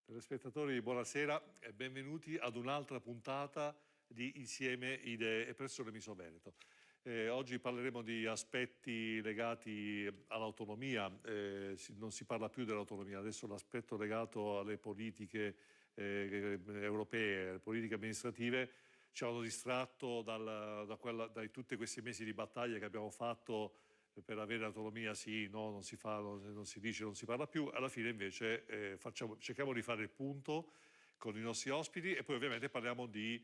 Telespettatori, buonasera e benvenuti ad un'altra puntata di Insieme Idee e Professore Miso Veneto. Oggi parleremo di aspetti legati all'autonomia, non si parla più dell'autonomia, adesso l'aspetto legato alle politiche europee, alle politiche amministrative, ci hanno distratto dai tutti questi mesi di battaglia che abbiamo fatto per avere autonomia. Sì, no, non si fa, non si dice, non si parla più. Alla fine invece cerchiamo di fare il punto con i nostri ospiti e poi ovviamente parliamo di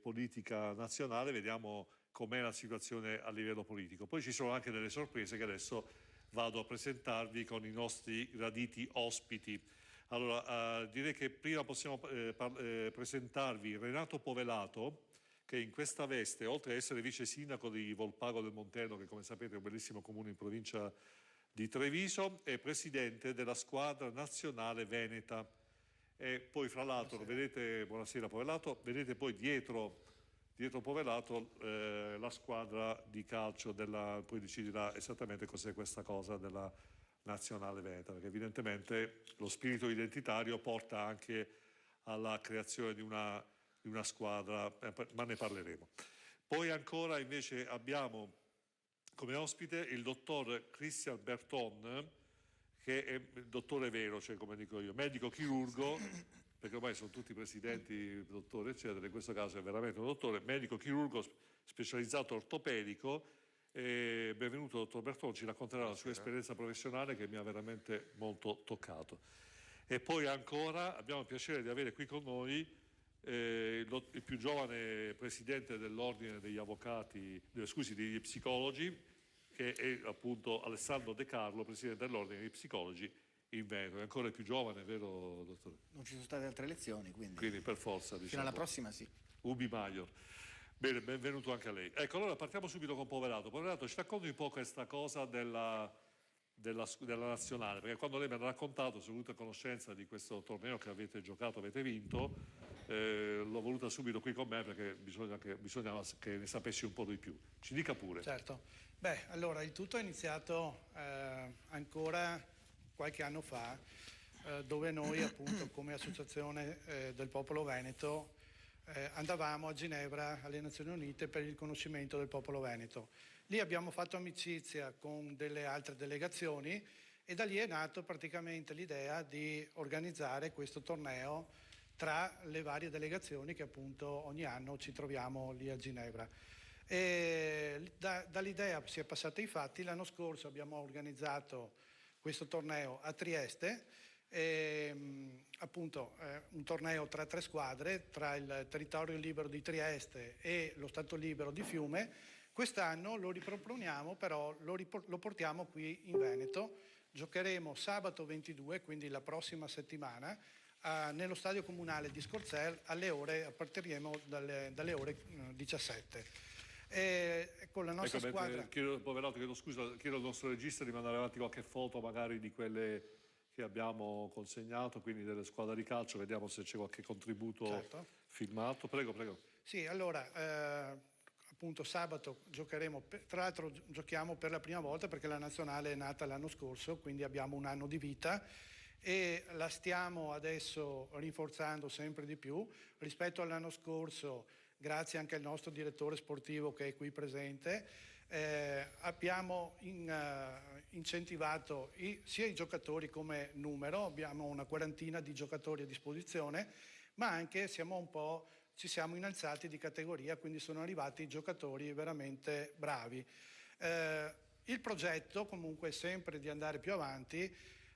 politica nazionale, vediamo com'è la situazione a livello politico. Poi ci sono anche delle sorprese che adesso vado a presentarvi con i nostri graditi ospiti. Allora, direi che prima possiamo presentarvi Renato Povelato, che in questa veste, oltre ad essere vice sindaco di Volpago del Monterno, che come sapete è un bellissimo comune in provincia di Treviso, è presidente della squadra nazionale veneta. E poi fra l'altro, vedete, buonasera Povelato, vedete poi dietro Povelato la squadra di calcio poi deciderà esattamente cos'è questa cosa della nazionale veneta, perché evidentemente lo spirito identitario porta anche alla creazione di una squadra, ma ne parleremo. Poi ancora invece abbiamo come ospite il dottor Christian Berton, che è il dottore vero, cioè come dico io, medico chirurgo, perché ormai sono tutti presidenti, dottore eccetera, in questo caso è veramente un dottore, medico chirurgo specializzato ortopedico. Benvenuto dottor Berton, ci racconterà la sua esperienza professionale che mi ha veramente molto toccato. E poi ancora abbiamo il piacere di avere qui con noi il più giovane presidente dell'ordine degli avvocati, degli psicologi, che è appunto Alessandro De Carlo, presidente dell'ordine dei psicologi in Veneto. È ancora il più giovane, vero dottore? Non ci sono state altre elezioni, quindi Per forza, diciamo. fino alla prossima sì. Ubi Maior. Bene, benvenuto anche a lei. Ecco, allora partiamo subito con Poverato. Poverato, ci racconti un po' questa cosa della nazionale, perché quando lei mi ha raccontato, sono venuto a conoscenza di questo torneo che avete giocato, avete vinto, l'ho voluta subito qui con me perché bisogna che ne sapessi un po' di più. Ci dica pure. Certo. Beh, allora il tutto è iniziato ancora qualche anno fa, dove noi appunto come associazione del popolo veneto andavamo a Ginevra alle Nazioni Unite per il riconoscimento del popolo veneto. Lì abbiamo fatto amicizia con delle altre delegazioni e da lì è nato praticamente l'idea di organizzare questo torneo tra le varie delegazioni che appunto ogni anno ci troviamo lì a Ginevra. E dall'idea si è passata ai fatti. L'anno scorso abbiamo organizzato questo torneo a Trieste, appunto un torneo tra 3 squadre, tra il territorio libero di Trieste e lo Stato libero di Fiume. Quest'anno lo riproponiamo, però lo portiamo qui in Veneto. Giocheremo sabato 22, quindi la prossima settimana, nello stadio comunale di Scorzè partiremo dalle ore 17. Con la nostra squadra. Poverato, chiedo al nostro regista di mandare avanti qualche foto magari di quelle che abbiamo consegnato, quindi delle squadre di calcio, vediamo se c'è qualche contributo filmato. Prego. Sì, allora appunto sabato giocheremo, tra l'altro giochiamo per la prima volta perché la nazionale è nata l'anno scorso, quindi abbiamo un anno di vita e la stiamo adesso rinforzando sempre di più rispetto all'anno scorso. Grazie anche al nostro direttore sportivo che è qui presente, abbiamo incentivato sia i giocatori come numero, abbiamo una quarantina di giocatori a disposizione, ma anche ci siamo innalzati di categoria, quindi sono arrivati giocatori veramente bravi. Il progetto comunque è sempre di andare più avanti,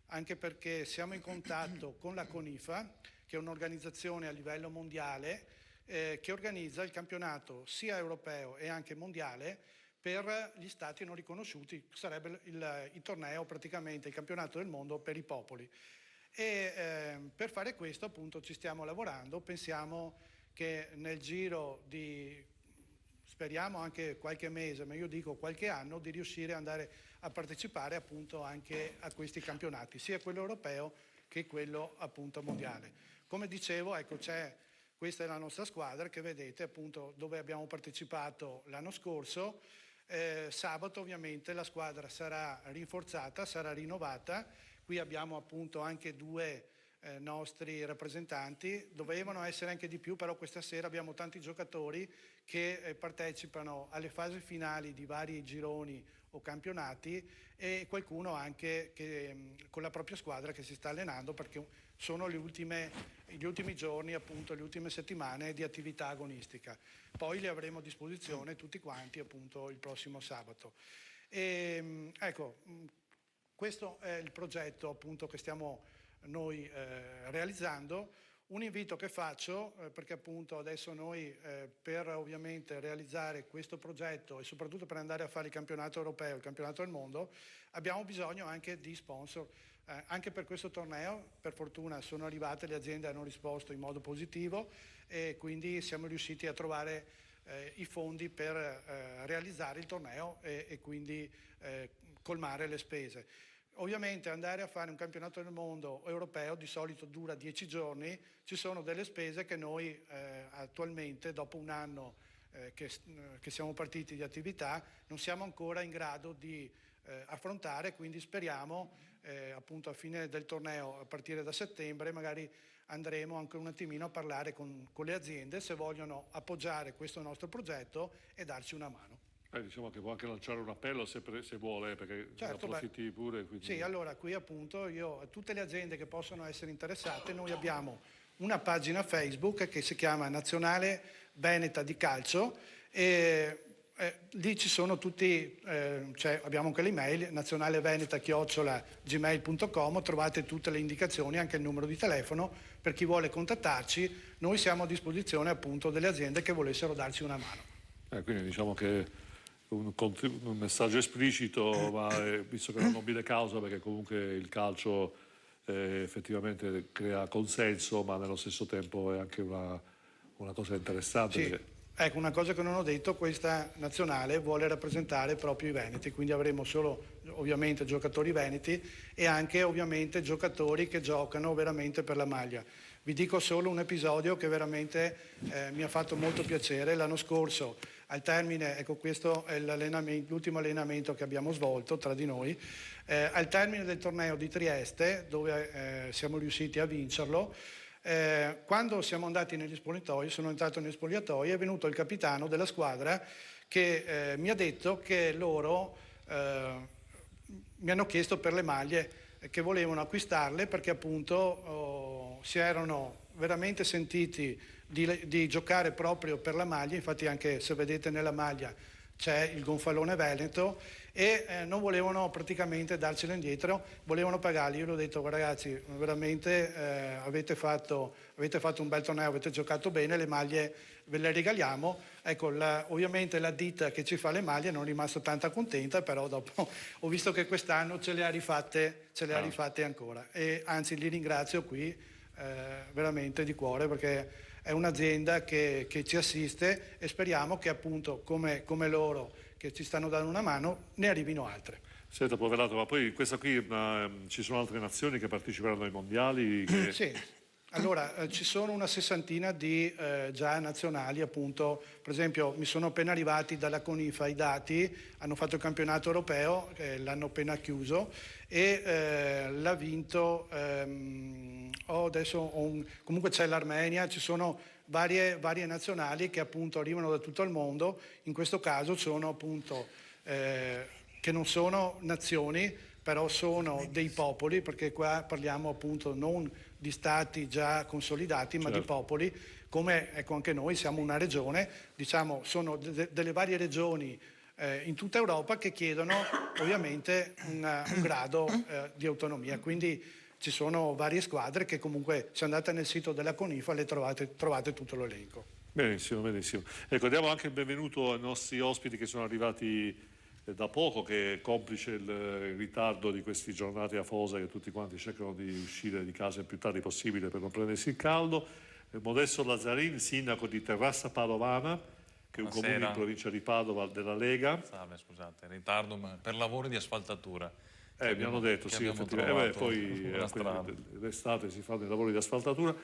anche perché siamo in contatto con la CONIFA, che è un'organizzazione a livello mondiale, che organizza il campionato sia europeo e anche mondiale per gli stati non riconosciuti. Sarebbe il torneo, praticamente il campionato del mondo per i popoli. E per fare questo appunto ci stiamo lavorando. Pensiamo che nel giro di, speriamo anche qualche mese, ma io dico qualche anno, di riuscire ad andare a partecipare appunto anche a questi campionati, sia quello europeo che quello appunto mondiale. Come dicevo, ecco, questa è la nostra squadra che vedete appunto dove abbiamo partecipato l'anno scorso. Sabato ovviamente la squadra sarà rinforzata, sarà rinnovata. Qui abbiamo appunto anche 2 nostri rappresentanti, dovevano essere anche di più, però questa sera abbiamo tanti giocatori che partecipano alle fasi finali di vari gironi o campionati e qualcuno anche che, con la propria squadra che si sta allenando, perché sono gli ultimi giorni, appunto, le ultime settimane di attività agonistica. Poi li avremo a disposizione tutti quanti, appunto, il prossimo sabato. Ecco, questo è il progetto, appunto, che stiamo noi realizzando. Un invito che faccio, perché appunto adesso noi per ovviamente realizzare questo progetto e soprattutto per andare a fare il campionato europeo, il campionato del mondo, abbiamo bisogno anche di sponsor. Anche per questo torneo, per fortuna, sono arrivate, le aziende hanno risposto in modo positivo e quindi siamo riusciti a trovare i fondi per realizzare il torneo e quindi colmare le spese. Ovviamente andare a fare un campionato del mondo europeo di solito dura 10 giorni, ci sono delle spese che noi attualmente, dopo un anno che siamo partiti di attività, non siamo ancora in grado di affrontare, quindi speriamo appunto a fine del torneo, a partire da settembre, magari andremo anche un attimino a parlare con le aziende se vogliono appoggiare questo nostro progetto e darci una mano. Diciamo che può anche lanciare un appello se vuole, perché certo, ne approfitti pure. Quindi... Sì, allora qui appunto io a tutte le aziende che possono essere interessate, noi abbiamo una pagina Facebook che si chiama Nazionale Veneta di Calcio e lì ci sono tutti, abbiamo anche l'email nazionaleveneta@gmail.com, trovate tutte le indicazioni, anche il numero di telefono per chi vuole contattarci. Noi siamo a disposizione appunto delle aziende che volessero darci una mano. Quindi diciamo che un messaggio esplicito, ma visto che è una nobile causa, perché comunque il calcio effettivamente crea consenso, ma nello stesso tempo è anche una cosa interessante. Sì. Perché... Ecco, una cosa che non ho detto, questa nazionale vuole rappresentare proprio i veneti, quindi avremo solo ovviamente giocatori veneti e anche ovviamente giocatori che giocano veramente per la maglia. Vi dico solo un episodio che veramente mi ha fatto molto piacere. L'anno scorso, al termine, ecco questo è l'ultimo allenamento che abbiamo svolto tra di noi, al termine del torneo di Trieste, dove siamo riusciti a vincerlo, quando siamo andati negli spogliatoi, sono entrato negli spogliatoi, è venuto il capitano della squadra che mi ha detto che loro mi hanno chiesto per le maglie che volevano acquistarle perché appunto si erano veramente sentiti di giocare proprio per la maglia, infatti anche se vedete nella maglia c'è il gonfalone veneto e non volevano praticamente darcelo indietro, volevano pagarli. Io gli ho detto ragazzi veramente avete fatto un bel torneo, avete giocato bene, le maglie ve le regaliamo. Ecco, ovviamente la ditta che ci fa le maglie non è rimasta tanta contenta, però dopo ho visto che quest'anno ce le ha rifatte ancora e anzi li ringrazio qui veramente di cuore perché è un'azienda che ci assiste e speriamo che appunto come loro che ci stanno dando una mano ne arrivino altre. Senta Poverato, ma poi questa qui ci sono altre nazioni che parteciperanno ai mondiali? Sì, allora ci sono una sessantina di già nazionali appunto, per esempio mi sono appena arrivati dalla CONIFA i dati, hanno fatto il campionato europeo, l'hanno appena chiuso e l'ha vinto, comunque c'è l'Armenia, ci sono varie nazionali che appunto arrivano da tutto il mondo, in questo caso sono appunto che non sono nazioni, però sono dei popoli, perché qua parliamo appunto non di stati già consolidati, ma certo. di popoli, come ecco anche noi siamo una regione, diciamo sono delle varie regioni in tutta Europa che chiedono ovviamente un grado di autonomia, quindi ci sono varie squadre che comunque se andate nel sito della CONIFA le trovate tutto l'elenco. Benissimo, benissimo. Ecco, diamo anche il benvenuto ai nostri ospiti che sono arrivati da poco, che è complice il ritardo di queste giornate afose che tutti quanti cercano di uscire di casa il più tardi possibile per non prendersi il caldo. Modesto Lazzarin, sindaco di Terrassa Padovana, che è un comune in provincia di Padova della Lega. Salve, scusate, ritardo ma per lavori di asfaltatura. Mi hanno detto, sì, effettivamente. Poi l'estate si fanno i lavori di asfaltatura.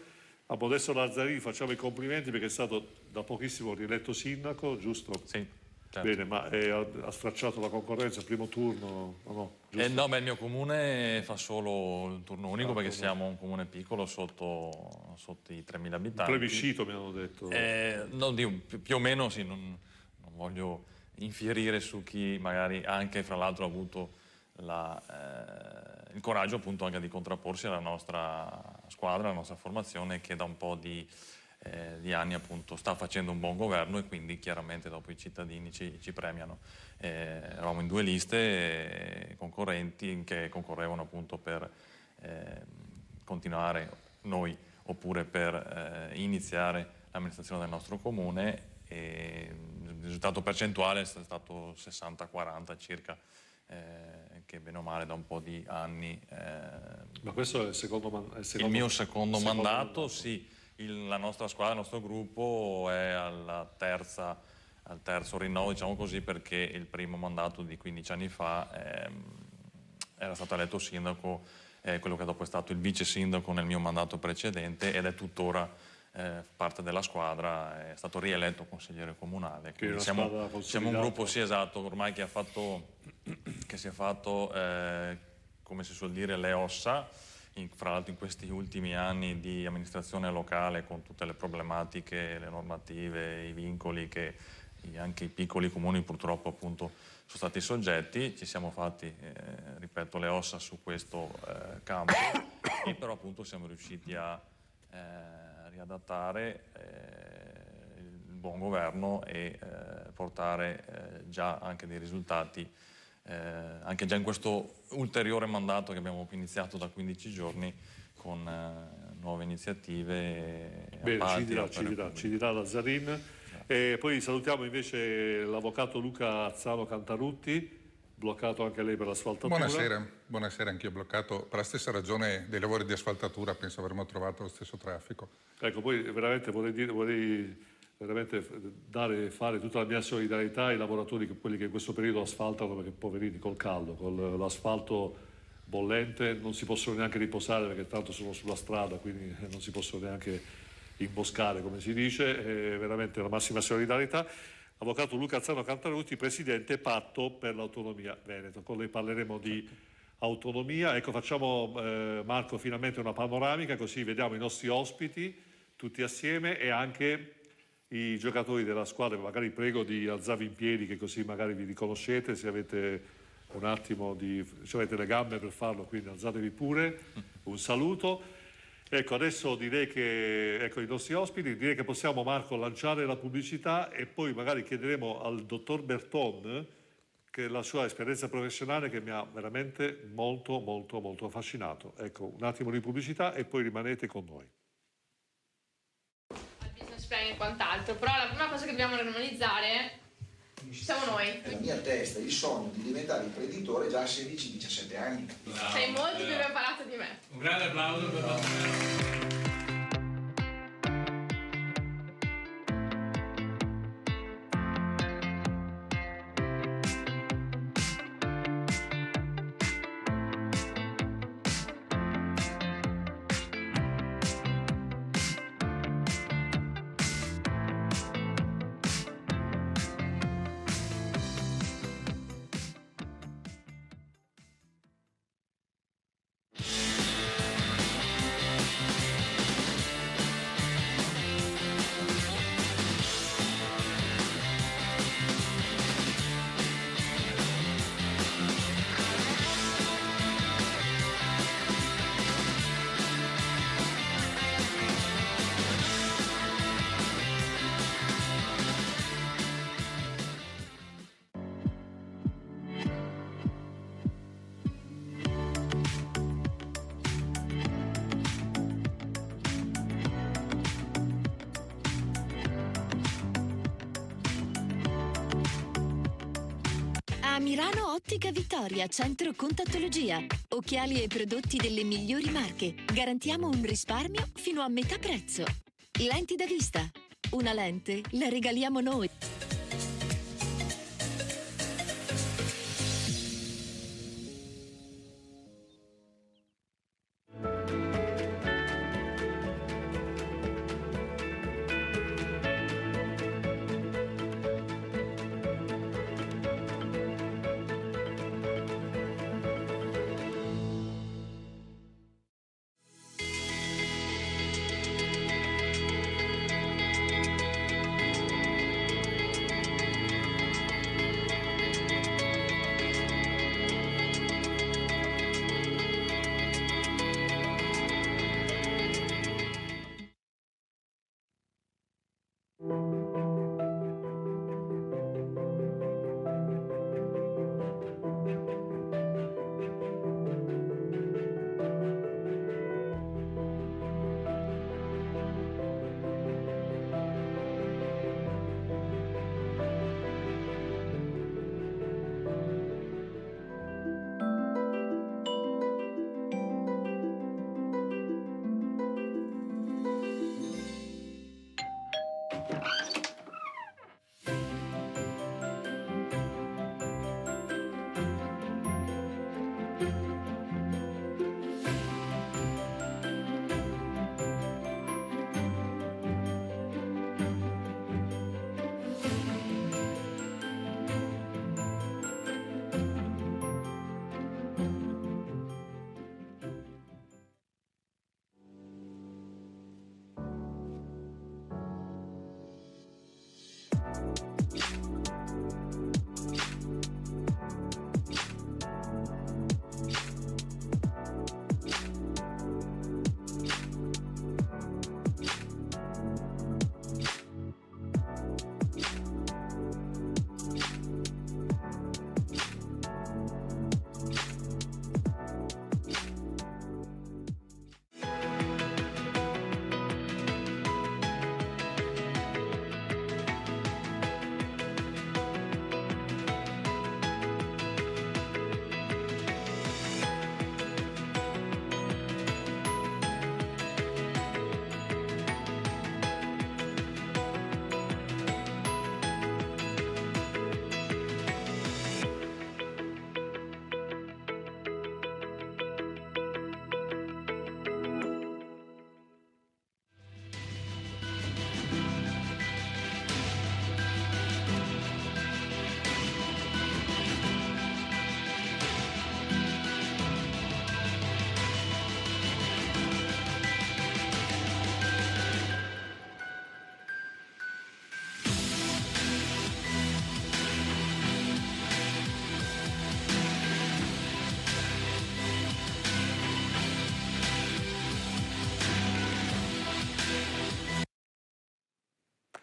A Modesto Lazzarini facciamo i complimenti perché è stato da pochissimo rieletto sindaco, giusto? Sì. Certo. Bene, ma ha stracciato la concorrenza, primo turno o no? No, il mio comune fa solo il turno unico perché siamo un comune piccolo sotto i 3.000 abitanti. Un plebiscito mi hanno detto. No, più o meno sì, non voglio infierire su chi magari anche fra l'altro ha avuto il coraggio appunto anche di contrapporsi alla nostra squadra, alla nostra formazione che da un po' di anni appunto sta facendo un buon governo e quindi chiaramente dopo i cittadini ci premiano. Eravamo in 2 liste concorrenti che concorrevano appunto per continuare noi oppure per iniziare l'amministrazione del nostro comune e il risultato percentuale è stato 60-40 circa, che bene o male da un po' di anni. Ma questo è il mio secondo mandato, sì. La nostra squadra, il nostro gruppo è al terzo rinnovo, diciamo così, perché il primo mandato di 15 anni fa era stato eletto sindaco, quello che dopo è stato il vice sindaco nel mio mandato precedente ed è tuttora parte della squadra, è stato rieletto consigliere comunale. Quindi siamo un gruppo, sì, esatto, ormai che si è fatto, come si suol dire, le ossa. Fra l'altro in questi ultimi anni di amministrazione locale con tutte le problematiche, le normative, i vincoli che anche i piccoli comuni purtroppo appunto sono stati soggetti, ci siamo fatti, ripeto, le ossa su questo campo e però appunto siamo riusciti a riadattare il buon governo e portare già anche dei risultati anche già in questo ulteriore mandato che abbiamo iniziato da 15 giorni con nuove iniziative. Bene, ci dirà Lazzarin. E poi salutiamo invece l'avvocato Luca Azzano Cantarutti, bloccato anche lei per l'asfaltatura. Buonasera, anch'io bloccato per la stessa ragione dei lavori di asfaltatura, penso avremmo trovato lo stesso traffico. Ecco, poi veramente vorrei fare tutta la mia solidarietà ai lavoratori, quelli che in questo periodo asfaltano, perché poverini col caldo, con l'asfalto bollente, non si possono neanche riposare perché tanto sono sulla strada, quindi non si possono neanche imboscare, come si dice, veramente la massima solidarietà. Avvocato Luca Azzano Cantarutti, presidente Patto per l'Autonomia Veneto. Con lei parleremo di autonomia. Ecco, facciamo Marco finalmente una panoramica, così vediamo i nostri ospiti tutti assieme e anche i giocatori della squadra. Magari prego di alzarvi in piedi, che così magari vi riconoscete, se avete un attimo se avete le gambe per farlo, quindi alzatevi pure. Un saluto. Ecco, adesso direi che, ecco i nostri ospiti, direi che possiamo, Marco, lanciare la pubblicità e poi magari chiederemo al dottor Berton, che è la sua esperienza professionale che mi ha veramente molto affascinato. Ecco, un attimo di pubblicità e poi rimanete con noi. E quant'altro, però la prima cosa che dobbiamo normalizzare siamo noi. Nella mia testa il sogno di diventare imprenditore già a 16-17 anni. Bravo, sei molto più preparato di me. Un grande applauso per Milano Ottica Vittoria, centro contattologia. Occhiali e prodotti delle migliori marche. Garantiamo un risparmio fino a metà prezzo. Lenti da vista. Una lente la regaliamo noi.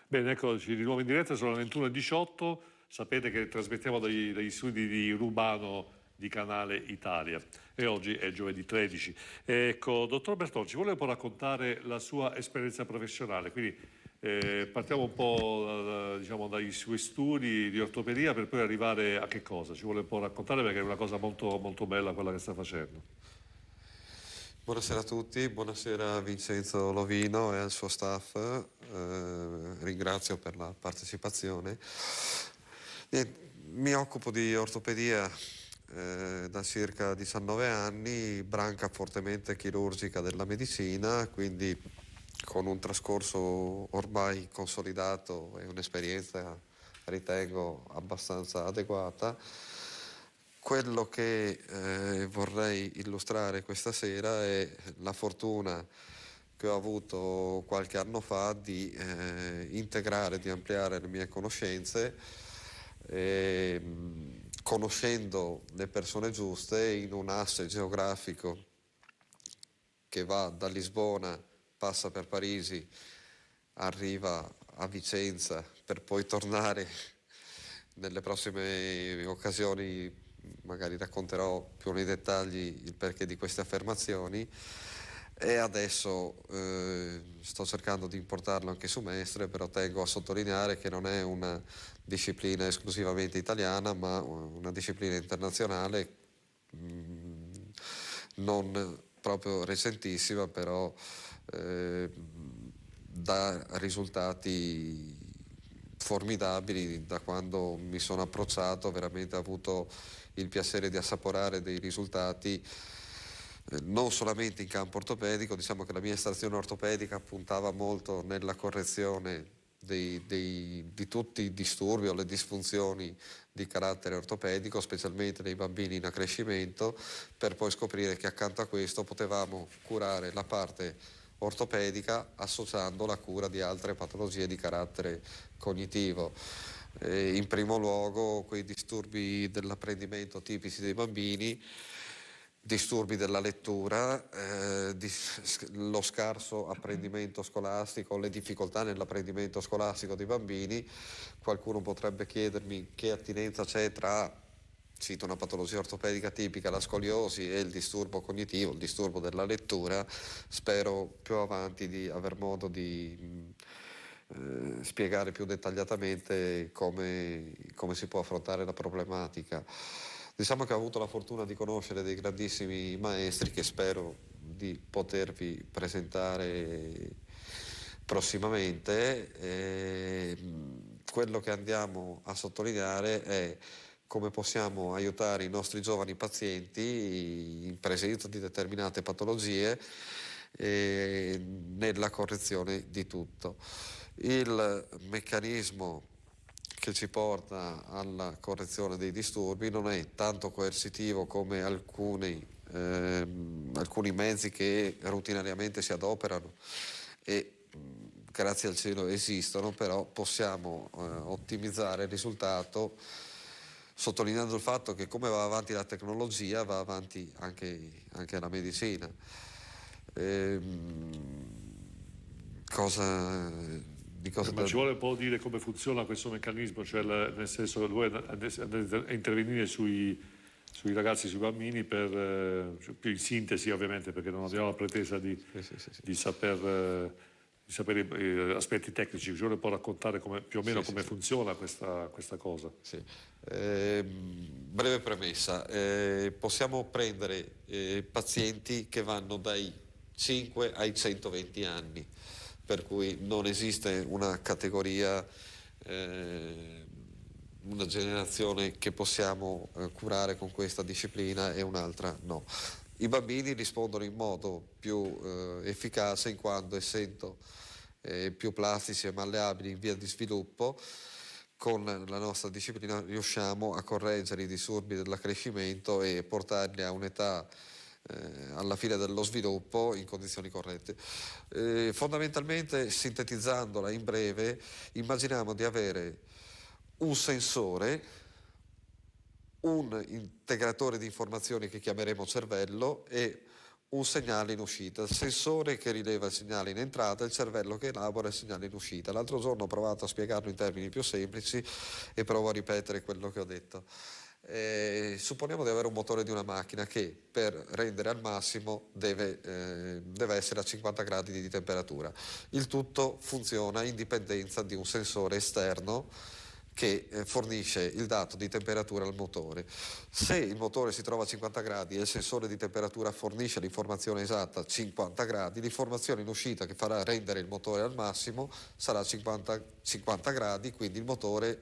Bene, eccoci di nuovo in diretta, sono le 21:18. Sapete che trasmettiamo dagli studi di Rubano di Canale Italia e oggi è giovedì 13. Ecco, dottor Bertone, ci vuole un po' raccontare la sua esperienza professionale, quindi partiamo un po' diciamo, dai suoi studi di ortopedia per poi arrivare a che cosa? Ci vuole un po' raccontare perché è una cosa molto, molto bella quella che sta facendo. Buonasera a tutti, buonasera a Vincenzo Lovino e al suo staff, ringrazio per la partecipazione. Mi occupo di ortopedia da circa 19 anni, branca fortemente chirurgica della medicina, quindi con un trascorso ormai consolidato e un'esperienza ritengo abbastanza adeguata. Quello che vorrei illustrare questa sera è la fortuna che ho avuto qualche anno fa di integrare, di ampliare le mie conoscenze, conoscendo le persone giuste in un asse geografico che va da Lisbona, passa per Parigi, arriva a Vicenza per poi tornare nelle prossime occasioni. Magari racconterò più nei dettagli il perché di queste affermazioni e adesso sto cercando di importarlo anche su Mestre, però tengo a sottolineare che non è una disciplina esclusivamente italiana ma una disciplina internazionale, non proprio recentissima, però dà risultati formidabili. Da quando mi sono approcciato veramente ho avuto il piacere di assaporare dei risultati non solamente in campo ortopedico. Diciamo che la mia estrazione ortopedica puntava molto nella correzione di tutti i disturbi o le disfunzioni di carattere ortopedico, specialmente nei bambini in accrescimento, per poi scoprire che accanto a questo potevamo curare la parte ortopedica associando la cura di altre patologie di carattere cognitivo. In primo luogo quei disturbi dell'apprendimento tipici dei bambini disturbi della lettura, lo scarso apprendimento scolastico, le difficoltà nell'apprendimento scolastico dei bambini. Qualcuno potrebbe chiedermi che attinenza c'è tra, cito una patologia ortopedica tipica, la scoliosi, e il disturbo cognitivo, il disturbo della lettura. Spero più avanti di aver modo di spiegare più dettagliatamente come si può affrontare la problematica. Diciamo che ho avuto la fortuna di conoscere dei grandissimi maestri che spero di potervi presentare prossimamente. Quello che andiamo a sottolineare è come possiamo aiutare i nostri giovani pazienti in presenza di determinate patologie nella correzione di tutto. Il meccanismo che ci porta alla correzione dei disturbi non è tanto coercitivo come alcuni mezzi che routinariamente si adoperano e grazie al cielo esistono, però possiamo ottimizzare il risultato sottolineando il fatto che come va avanti la tecnologia va avanti anche la medicina. Ma ci vuole un po' dire come funziona questo meccanismo, cioè nel senso che voi andate a intervenire sui ragazzi, sui bambini, per più in sintesi ovviamente, perché non abbiamo la pretesa di sapere aspetti tecnici. Ci vuole un po' raccontare più o meno come funziona questa cosa. Sì. Breve premessa, possiamo prendere pazienti che vanno dai 5 ai 120 anni, per cui non esiste una categoria, una generazione che possiamo curare con questa disciplina e un'altra no. I bambini rispondono in modo più efficace in quanto, essendo più plastici e malleabili in via di sviluppo, con la nostra disciplina riusciamo a correggere i disturbi dell'accrescimento e portarli a un'età alla fine dello sviluppo in condizioni corrette. Fondamentalmente, sintetizzandola in breve, immaginiamo di avere un sensore, un integratore di informazioni che chiameremo cervello e un segnale in uscita, il sensore che rileva il segnale in entrata e il cervello che elabora il segnale in uscita. L'altro giorno ho provato a spiegarlo in termini più semplici e provo a ripetere quello che ho detto. Supponiamo di avere un motore di una macchina che per rendere al massimo deve essere a 50 gradi di temperatura. Il tutto funziona in dipendenza di un sensore esterno che fornisce il dato di temperatura al motore. Se il motore si trova a 50 gradi e il sensore di temperatura fornisce l'informazione esatta a 50 gradi, l'informazione in uscita che farà rendere il motore al massimo sarà 50 gradi, quindi il motore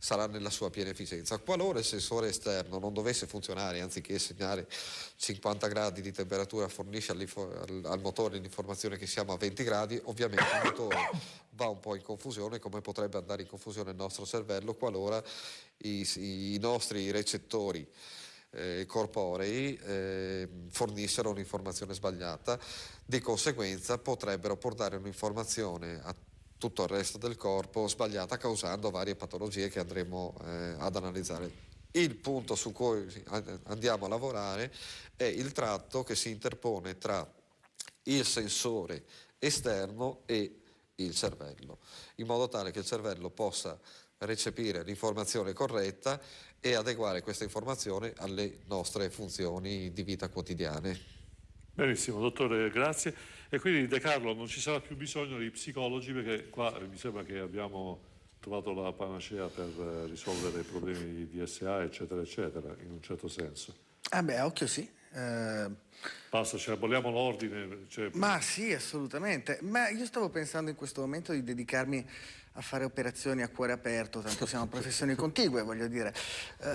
sarà nella sua piena efficienza. Qualora il sensore esterno non dovesse funzionare, anziché segnare 50 gradi di temperatura fornisce al motore l'informazione che siamo a 20 gradi, ovviamente il motore va un po' in confusione, come potrebbe andare in confusione il nostro cervello qualora i nostri recettori corporei fornissero un'informazione sbagliata. Di conseguenza potrebbero portare un'informazione a tutto il resto del corpo sbagliata, causando varie patologie che andremo ad analizzare. Il punto su cui andiamo a lavorare è il tratto che si interpone tra il sensore esterno e il cervello, in modo tale che il cervello possa recepire l'informazione corretta e adeguare questa informazione alle nostre funzioni di vita quotidiane. Benissimo, dottore, grazie. E quindi De Carlo non ci sarà più bisogno di psicologi, perché qua mi sembra che abbiamo trovato la panacea per risolvere i problemi di DSA, eccetera, eccetera, in un certo senso. Occhio sì. Basta, cioè aboliamo l'ordine. Ma sì, assolutamente. Ma io stavo pensando in questo momento di dedicarmi a fare operazioni a cuore aperto, tanto siamo professioni contigue, voglio dire.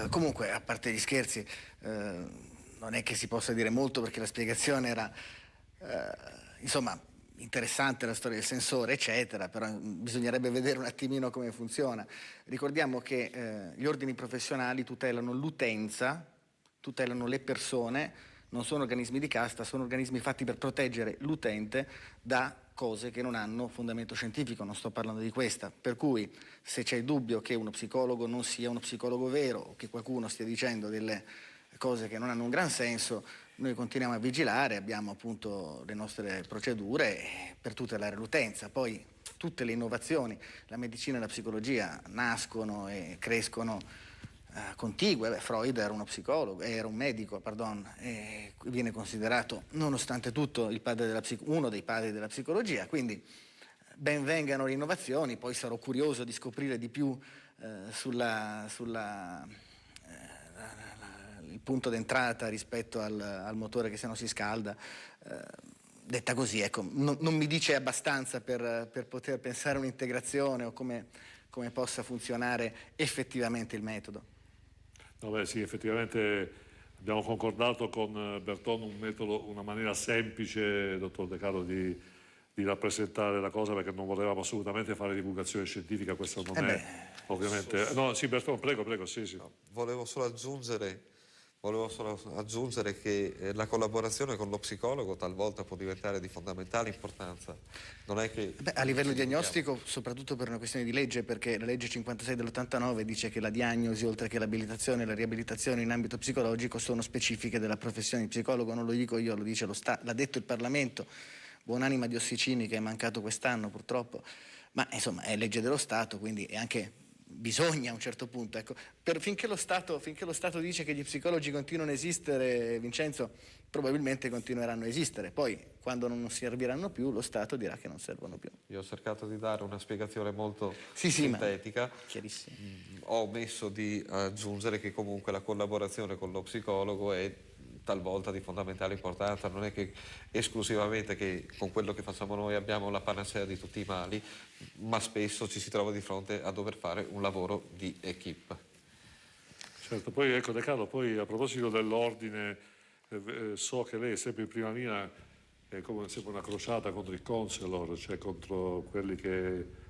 Comunque, a parte gli scherzi, non è che si possa dire molto, perché la spiegazione era, insomma, interessante, la storia del sensore, eccetera, però bisognerebbe vedere un attimino come funziona. Ricordiamo che gli ordini professionali tutelano l'utenza, tutelano le persone, non sono organismi di casta, sono organismi fatti per proteggere l'utente da cose che non hanno fondamento scientifico, non sto parlando di questa. Per cui, se c'è il dubbio che uno psicologo non sia uno psicologo vero, o che qualcuno stia dicendo delle cose che non hanno un gran senso, Noi continuiamo a vigilare, abbiamo appunto le nostre procedure per tutelare l'utenza. Poi tutte le innovazioni, la medicina e la psicologia nascono e crescono contigue. Freud era era un medico, e viene considerato nonostante tutto uno dei padri della psicologia, quindi ben vengano le innovazioni. Poi sarò curioso di scoprire di più il punto d'entrata rispetto al motore che se no si scalda. Detta così, ecco, non mi dice abbastanza per poter pensare a un'integrazione o come possa funzionare effettivamente il metodo. No, beh, sì, effettivamente abbiamo concordato con Berton un metodo, una maniera semplice, dottor De Carlo, di rappresentare la cosa, perché non volevamo assolutamente fare divulgazione scientifica, questo non è ovviamente... No, sì, Berton, prego, sì. No, volevo solo aggiungere che la collaborazione con lo psicologo talvolta può diventare di fondamentale importanza. Non è che a livello diagnostico, soprattutto per una questione di legge, perché la legge 56 dell'89 dice che la diagnosi, oltre che l'abilitazione e la riabilitazione in ambito psicologico, sono specifiche della professione di psicologo. Non lo dico io, lo dice l'ha detto il Parlamento. Buonanima di Ossicini, che è mancato quest'anno purtroppo, ma insomma è legge dello Stato, quindi è anche... bisogna a un certo punto, ecco, finché lo Stato dice che gli psicologi continuano a esistere, Vincenzo, probabilmente continueranno a esistere. Poi quando non serviranno più, lo Stato dirà che non servono più. Io ho cercato di dare una spiegazione molto sintetica. Chiarissimo. Ho omesso di aggiungere che comunque la collaborazione con lo psicologo è talvolta di fondamentale importanza. Non è che esclusivamente che con quello che facciamo noi abbiamo la panacea di tutti i mali, ma spesso ci si trova di fronte a dover fare un lavoro di equipe. Certo, poi ecco De Carlo, poi a proposito dell'ordine, so che lei è sempre in prima linea, è come sempre una crociata contro il counselor, cioè contro quelli che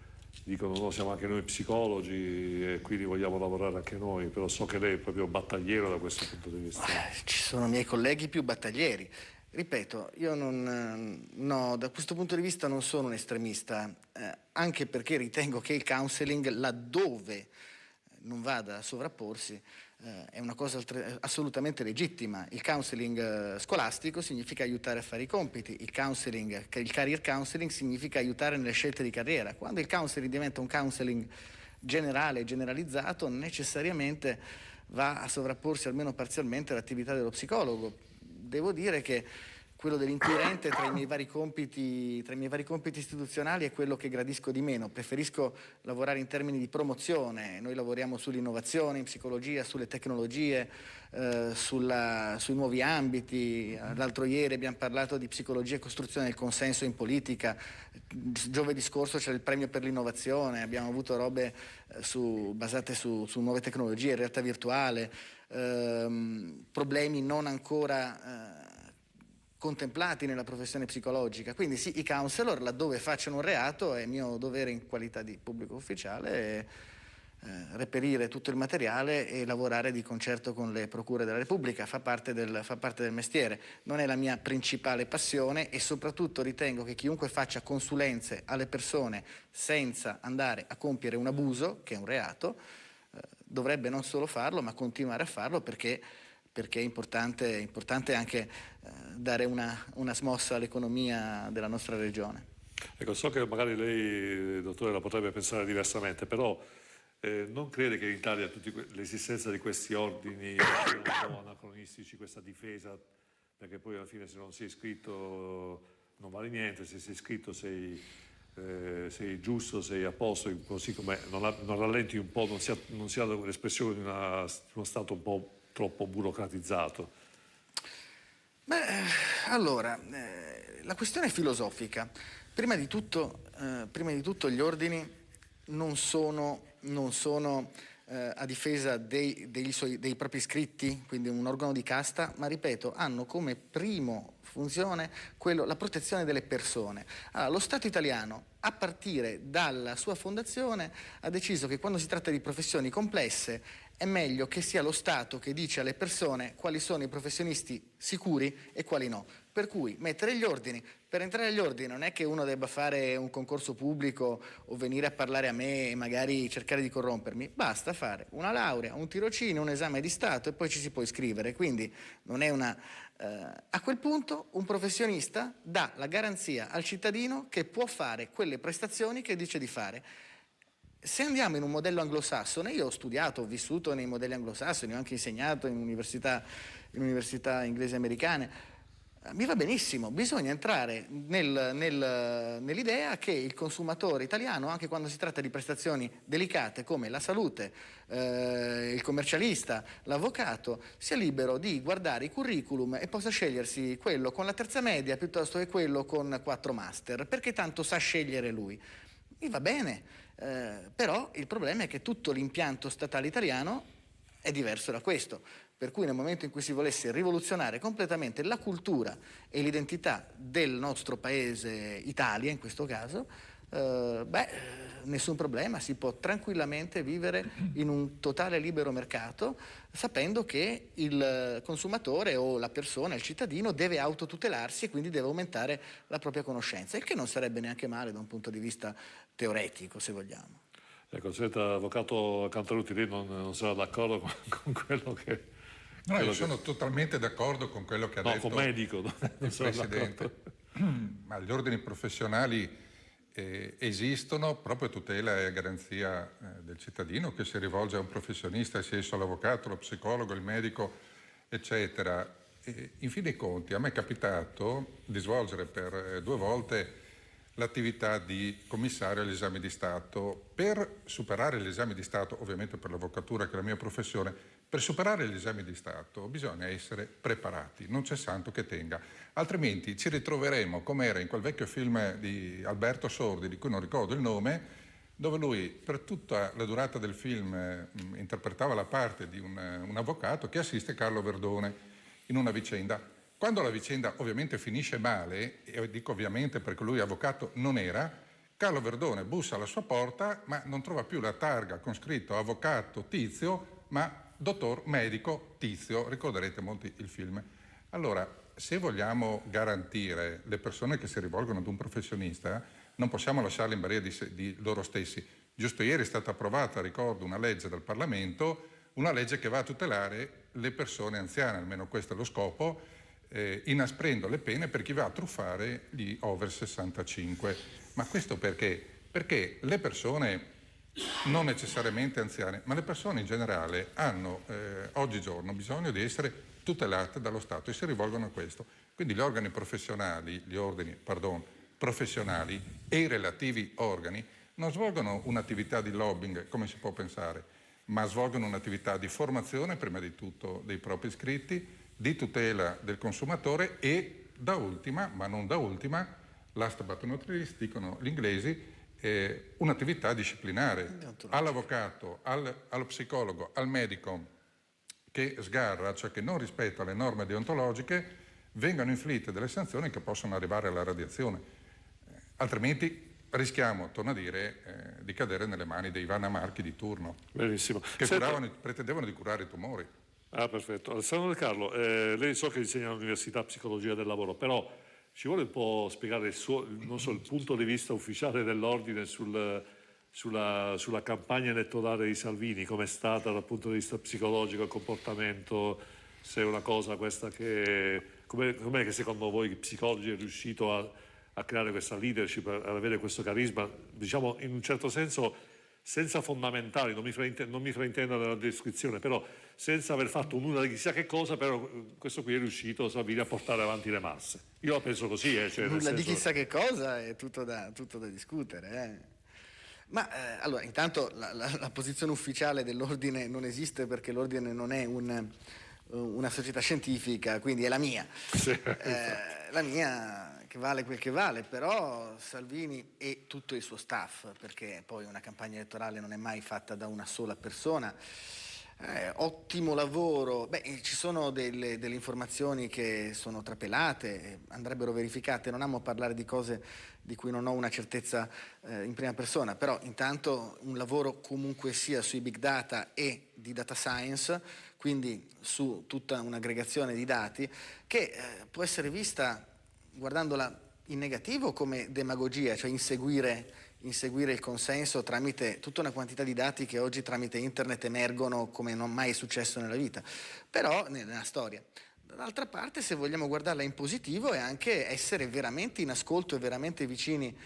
dicono no, siamo anche noi psicologi e quindi vogliamo lavorare anche noi, però so che lei è proprio battagliero da questo punto di vista. Ci sono miei colleghi più battaglieri. Ripeto, io no, da questo punto di vista non sono un estremista, anche perché ritengo che il counseling, laddove non vada a sovrapporsi, è una cosa assolutamente legittima. Il counseling scolastico significa aiutare a fare i compiti, il career counseling significa aiutare nelle scelte di carriera. Quando il counseling diventa un counseling generale, generalizzato, necessariamente va a sovrapporsi almeno parzialmente all'attività dello psicologo. Devo dire che quello dell'inquirente tra i miei vari compiti istituzionali è quello che gradisco di meno. Preferisco lavorare in termini di promozione. Noi lavoriamo sull'innovazione in psicologia, sulle tecnologie, sui nuovi ambiti. L'altro ieri abbiamo parlato di psicologia e costruzione del consenso in politica. Giovedì scorso c'era il premio per l'innovazione. Abbiamo avuto robe basate su nuove tecnologie, realtà virtuale, problemi non ancora contemplati nella professione psicologica. Quindi sì, i counselor, laddove facciano un reato, è mio dovere in qualità di pubblico ufficiale reperire tutto il materiale e lavorare di concerto con le procure della Repubblica. Fa parte del mestiere. Non è la mia principale passione e soprattutto ritengo che chiunque faccia consulenze alle persone senza andare a compiere un abuso, che è un reato, dovrebbe non solo farlo, ma continuare a farlo, perché è importante anche dare una smossa all'economia della nostra regione. Ecco, so che magari lei, dottore, la potrebbe pensare diversamente, però non crede che in Italia l'esistenza di questi ordini siano un po' anacronistici, questa difesa, perché poi alla fine se non sei iscritto non vale niente, se sei iscritto sei giusto, sei a posto, così come non rallenti un po', non sia l'espressione di uno Stato un po' troppo burocratizzato? Beh, allora, la questione è filosofica. Prima di tutto gli ordini non sono a difesa dei propri iscritti, quindi un organo di casta, ma ripeto, hanno come primo funzione la protezione delle persone. Allora, lo Stato italiano, a partire dalla sua fondazione, ha deciso che quando si tratta di professioni complesse è meglio che sia lo Stato che dice alle persone quali sono i professionisti sicuri e quali no. Per cui mettere gli ordini, per entrare agli ordini non è che uno debba fare un concorso pubblico o venire a parlare a me e magari cercare di corrompermi, basta fare una laurea, un tirocinio, un esame di Stato e poi ci si può iscrivere, quindi non è una... a quel punto un professionista dà la garanzia al cittadino che può fare quelle prestazioni che dice di fare. Se andiamo in un modello anglosassone, io ho studiato, ho vissuto nei modelli anglosassoni, ho anche insegnato in università inglesi americane, mi va benissimo, bisogna entrare nell'idea che il consumatore italiano, anche quando si tratta di prestazioni delicate come la salute, il commercialista, l'avvocato, sia libero di guardare i curriculum e possa scegliersi quello con la terza media piuttosto che quello con 4 master, perché tanto sa scegliere lui. Mi va bene, però il problema è che tutto l'impianto statale italiano è diverso da questo. Per cui nel momento in cui si volesse rivoluzionare completamente la cultura e l'identità del nostro paese, Italia in questo caso, nessun problema, si può tranquillamente vivere in un totale libero mercato sapendo che il consumatore o la persona, il cittadino, deve autotutelarsi e quindi deve aumentare la propria conoscenza, il che non sarebbe neanche male da un punto di vista teoretico, se vogliamo. Ecco, senta, avvocato Cantalutti, lei non sarà d'accordo con quello che... No, io sono totalmente d'accordo con quello che ha detto con medico, il Presidente. Ma gli ordini professionali esistono proprio a tutela e a garanzia del cittadino che si rivolge a un professionista, sia esso l'avvocato, lo psicologo, il medico, eccetera. In fin dei conti a me è capitato di svolgere per 2 volte l'attività di commissario agli esami di Stato. Per superare gli esami di Stato, ovviamente per l'avvocatura che è la mia professione, per superare gli esami di Stato bisogna essere preparati, non c'è santo che tenga, altrimenti ci ritroveremo come era in quel vecchio film di Alberto Sordi, di cui non ricordo il nome, dove lui per tutta la durata del film interpretava la parte di un avvocato che assiste Carlo Verdone in una vicenda. Quando la vicenda ovviamente finisce male, e dico ovviamente perché lui avvocato non era, Carlo Verdone bussa alla sua porta ma non trova più la targa con scritto avvocato Tizio, ma dottor medico Tizio, ricorderete molti il film. Allora, se vogliamo garantire le persone che si rivolgono ad un professionista, non possiamo lasciarle in balia di loro stessi. Giusto ieri è stata approvata, ricordo, una legge del Parlamento, una legge che va a tutelare le persone anziane, almeno questo è lo scopo, inasprendo le pene per chi va a truffare gli over 65. Ma questo perché? Perché le persone non necessariamente anziane, ma le persone in generale hanno oggigiorno bisogno di essere tutelate dallo Stato e si rivolgono a questo. Quindi gli organi professionali, professionali e i relativi organi non svolgono un'attività di lobbying come si può pensare, ma svolgono un'attività di formazione prima di tutto dei propri iscritti, di tutela del consumatore e da ultima, ma non da ultima, last but not least, dicono gli inglesi, un'attività disciplinare all'avvocato, allo psicologo, al medico che sgarra, cioè che non rispetta le norme deontologiche, vengano inflitte delle sanzioni che possono arrivare alla radiazione. Altrimenti rischiamo, torno a dire, di cadere nelle mani dei Vanna Marchi di turno. Benissimo. Che pretendevano di curare i tumori. Ah, perfetto. Alessandro De Carlo, lei so che insegna all'Università Psicologia del Lavoro, però ci vuole un po' spiegare il punto di vista ufficiale dell'ordine sulla campagna elettorale di Salvini, come è stata dal punto di vista psicologico, il comportamento, se è una cosa questa che... Com'è che secondo voi il psicologo è riuscito a creare questa leadership, ad avere questo carisma, diciamo in un certo senso senza fondamentali, non mi fraintenda nella descrizione, però senza aver fatto nulla di chissà che cosa, però questo qui è riuscito Salvini a portare avanti le masse. Io la penso così. Cioè nulla di chissà che cosa è tutto da discutere. Ma allora, intanto la posizione ufficiale dell'ordine non esiste perché l'ordine non è una società scientifica, quindi è la mia. Sì. La mia che vale quel che vale, però Salvini e tutto il suo staff, perché poi una campagna elettorale non è mai fatta da una sola persona. Ottimo lavoro. Ci sono delle informazioni che sono trapelate, andrebbero verificate, non amo parlare di cose di cui non ho una certezza in prima persona, però intanto un lavoro comunque sia sui big data e di data science, quindi su tutta un'aggregazione di dati che può essere vista, guardandola in negativo, come demagogia, cioè inseguire il consenso tramite tutta una quantità di dati che oggi tramite internet emergono come non mai è successo nella vita, però nella storia. Dall'altra parte, se vogliamo guardarla in positivo, è anche essere veramente in ascolto e veramente vicini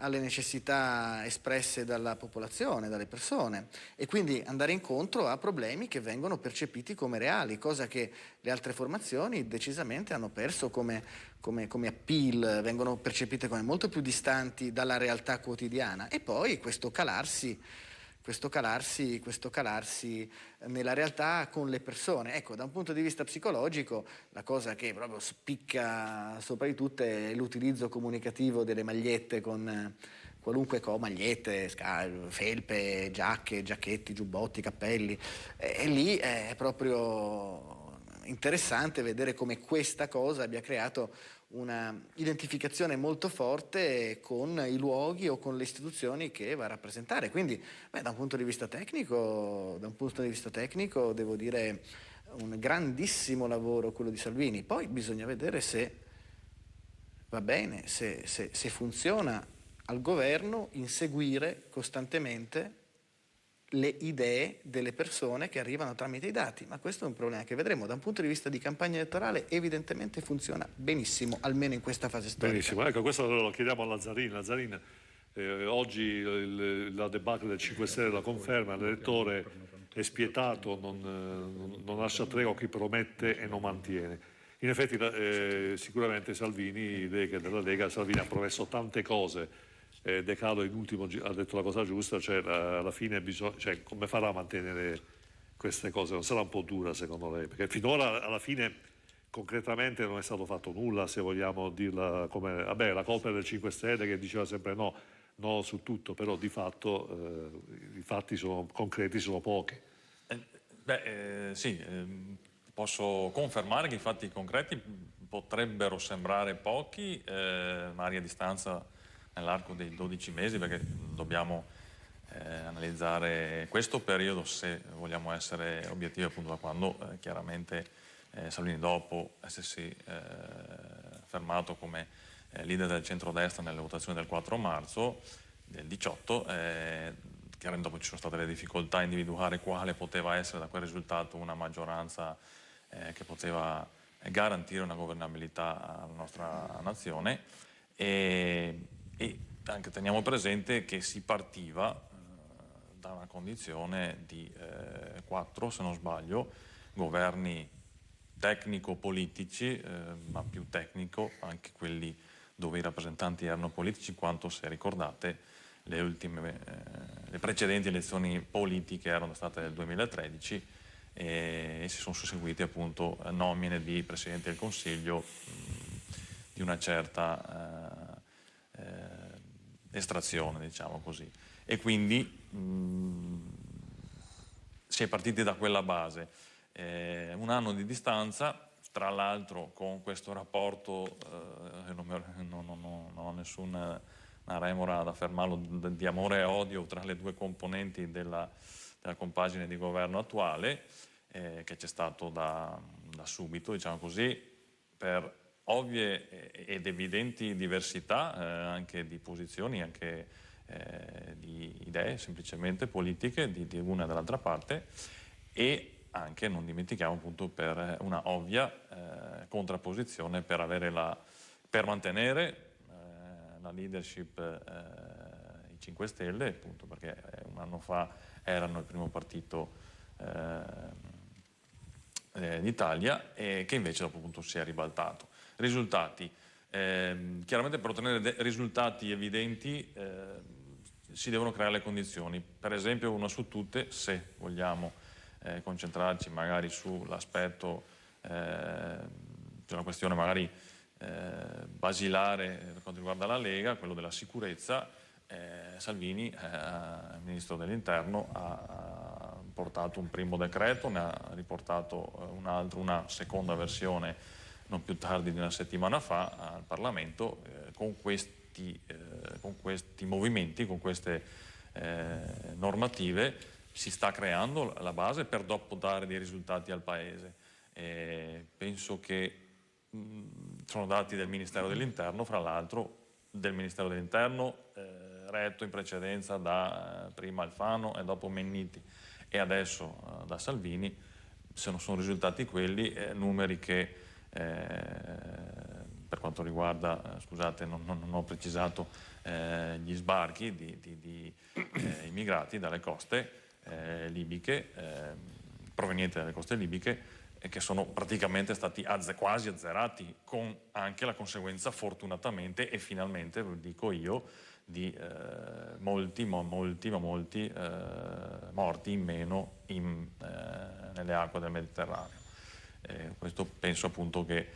alle necessità espresse dalla popolazione, dalle persone, e quindi andare incontro a problemi che vengono percepiti come reali, cosa che le altre formazioni decisamente hanno perso come appeal, vengono percepite come molto più distanti dalla realtà quotidiana. E poi questo calarsi nella realtà con le persone. Ecco, da un punto di vista psicologico, la cosa che proprio spicca sopra di tutte è l'utilizzo comunicativo delle magliette con qualunque magliette, felpe, giacche, giacchetti, giubbotti, cappelli. E lì è proprio interessante vedere come questa cosa abbia creato una identificazione molto forte con i luoghi o con le istituzioni che va a rappresentare. Quindi, da un punto di vista tecnico, devo dire un grandissimo lavoro quello di Salvini. Poi bisogna vedere se va bene, se funziona al governo inseguire costantemente le idee delle persone che arrivano tramite i dati, ma questo è un problema che vedremo. Da un punto di vista di campagna elettorale evidentemente funziona benissimo, almeno in questa fase storica. Benissimo, ecco, questo lo chiediamo a Lazzarin. Lazzarin, oggi la debacle del 5 Stelle la conferma, l'elettore è spietato, non lascia tregua a chi promette e non mantiene. In effetti sicuramente Salvini, della Lega, Salvini ha promesso tante cose. De Carlo in ultimo ha detto la cosa giusta, cioè alla fine come farà a mantenere queste cose? Non sarà un po' dura secondo lei? Perché finora alla fine concretamente non è stato fatto nulla, se vogliamo dirla come... Vabbè, la colpa è del 5 Stelle che diceva sempre no su tutto, però di fatto i fatti concreti sono pochi. Sì, posso confermare che i fatti concreti potrebbero sembrare pochi, magari a distanza nell'arco dei 12 mesi, perché dobbiamo analizzare questo periodo se vogliamo essere obiettivi, appunto, da quando chiaramente Salvini, dopo essersi fermato come leader del centrodestra nelle votazioni del 4 marzo del 18, chiaramente dopo ci sono state le difficoltà a individuare quale poteva essere da quel risultato una maggioranza che poteva garantire una governabilità alla nostra nazione. E anche teniamo presente che si partiva da una condizione di 4, se non sbaglio, governi tecnico-politici, ma più tecnico, anche quelli dove i rappresentanti erano politici, quanto, se ricordate, le precedenti elezioni politiche erano state nel 2013 e si sono susseguiti appunto nomine di Presidente del Consiglio di una certa estrazione, diciamo così, e quindi si è partiti da quella base. Un anno di distanza, tra l'altro con questo rapporto, non ho nessuna remora ad affermarlo, di amore e odio tra le due componenti della compagine di governo attuale, che c'è stato da subito, diciamo così, per ovvie ed evidenti diversità anche di posizioni, anche di idee semplicemente politiche di una e dall'altra parte, e anche, non dimentichiamo, appunto, per una ovvia contrapposizione per mantenere la leadership i 5 Stelle, appunto perché un anno fa erano il primo partito d'Italia, e che invece dopo, appunto, si è ribaltato. Risultati. Chiaramente per ottenere risultati evidenti si devono creare le condizioni. Per esempio, una su tutte, se vogliamo concentrarci magari sull'aspetto, una questione magari basilare per quanto riguarda la Lega, quello della sicurezza, Salvini, il Ministro dell'Interno, ha portato un primo decreto, ne ha riportato un altro, una seconda versione non più tardi di una settimana fa al Parlamento. Con questi movimenti, con queste normative, si sta creando la base per dopo dare dei risultati al Paese. Penso che sono dati del Ministero dell'Interno, fra l'altro del Ministero dell'Interno retto in precedenza da prima Alfano e dopo Menniti e adesso da Salvini. Sono risultati quelli, numeri che per quanto riguarda, scusate non ho precisato, gli sbarchi di immigrati dalle coste libiche, provenienti dalle coste libiche, che sono praticamente stati quasi azzerati, con anche la conseguenza fortunatamente e finalmente, lo dico io, di molti morti in meno nelle acque del Mediterraneo. Questo penso appunto che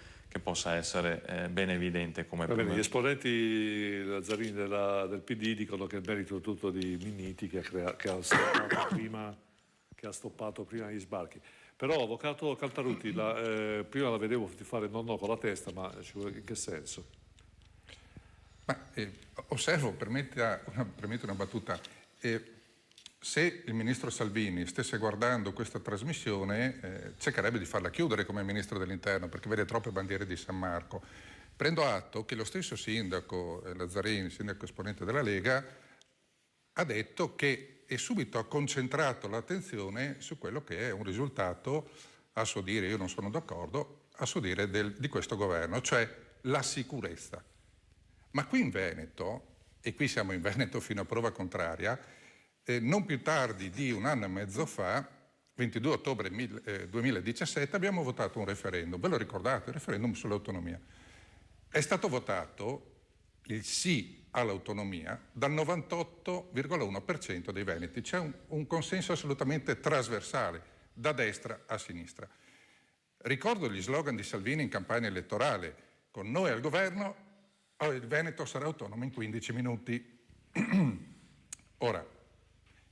possa essere ben evidente come Gli esponenti Lazzarini del PD dicono che è il merito tutto di Minniti che ha stoppato prima gli sbarchi. Però, avvocato Caltarutti, prima la vedevo fare no con la testa, ma in che senso? Osservo, permette una battuta. Se il ministro Salvini stesse guardando questa trasmissione, cercherebbe di farla chiudere come ministro dell'Interno, perché vede troppe bandiere di San Marco. Prendo atto che lo stesso sindaco Lazzarini, sindaco esponente della Lega, ha detto che subito ha concentrato l'attenzione su quello che è un risultato, a suo dire, io non sono d'accordo, a suo dire di questo governo, cioè la sicurezza. Ma qui in Veneto, e qui siamo in Veneto fino a prova contraria, non più tardi di un anno e mezzo fa, 22 ottobre 2017, abbiamo votato un referendum. Ve lo ricordate? Il referendum sull'autonomia. È stato votato il sì all'autonomia dal 98,1% dei veneti. C'è un consenso assolutamente trasversale, da destra a sinistra. Ricordo gli slogan di Salvini in campagna elettorale: con noi al governo il Veneto sarà autonomo in 15 minuti. Ora,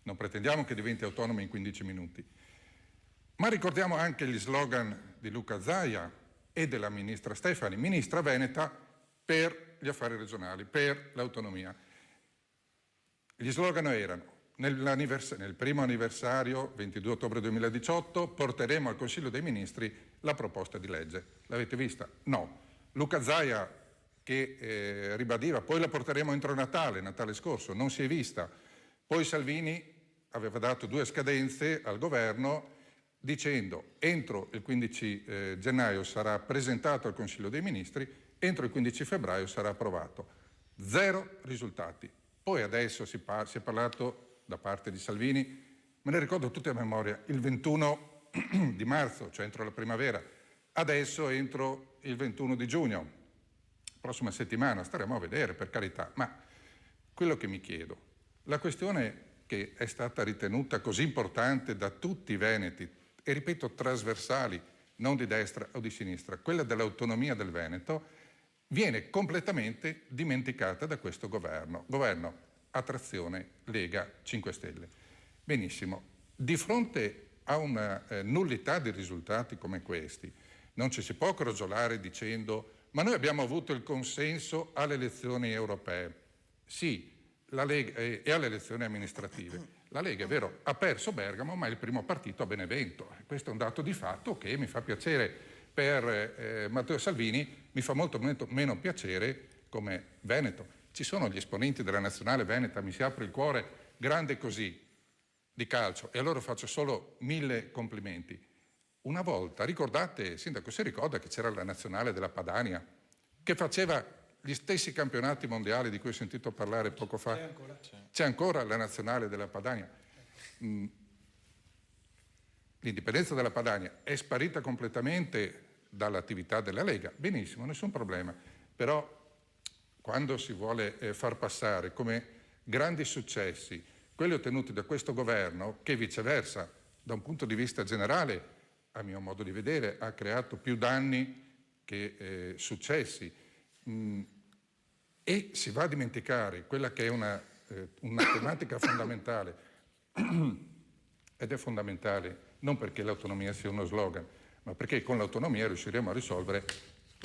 non pretendiamo che diventi autonomo in 15 minuti, ma ricordiamo anche gli slogan di Luca Zaia e della ministra Stefani, ministra veneta per gli affari regionali, per l'autonomia. Gli slogan erano: nel primo anniversario, 22 ottobre 2018, porteremo al Consiglio dei Ministri la proposta di legge. L'avete vista? No. Luca Zaia che ribadiva: poi la porteremo entro Natale scorso, non si è vista. Poi Salvini aveva dato 2 scadenze al governo dicendo: entro il 15 gennaio sarà presentato al Consiglio dei Ministri, entro il 15 febbraio sarà approvato. 0 risultati. Poi adesso si è parlato da parte di Salvini, me ne ricordo tutte a memoria, il 21 di marzo, cioè entro la primavera, adesso entro il 21 di giugno. Prossima settimana staremo a vedere, per carità, ma quello che mi chiedo, la questione che è stata ritenuta così importante da tutti i veneti, e ripeto trasversali, non di destra o di sinistra, quella dell'autonomia del Veneto, viene completamente dimenticata da questo governo a trazione Lega 5 Stelle. Benissimo, di fronte a una nullità di risultati come questi, non ci si può crogiolare dicendo: ma noi abbiamo avuto il consenso alle elezioni europee. Sì, la Lega e alle elezioni amministrative. La Lega, è vero, ha perso Bergamo, ma è il primo partito a Benevento. Questo è un dato di fatto che mi fa piacere per Matteo Salvini, mi fa molto meno piacere come veneto. Ci sono gli esponenti della nazionale veneta, mi si apre il cuore, grande così, di calcio, e a loro faccio solo 1000 complimenti. Una volta, ricordate, Sindaco, si ricorda che c'era la nazionale della Padania, che faceva gli stessi campionati mondiali di cui ho sentito parlare poco fa? C'è ancora la nazionale della Padania. L'indipendenza della Padania è sparita completamente dall'attività della Lega, benissimo, nessun problema, però quando si vuole far passare come grandi successi quelli ottenuti da questo governo, che viceversa, da un punto di vista generale, a mio modo di vedere, ha creato più danni che successi, e si va a dimenticare quella che è una tematica fondamentale, ed è fondamentale non perché l'autonomia sia uno slogan, ma perché con l'autonomia riusciremo a risolvere,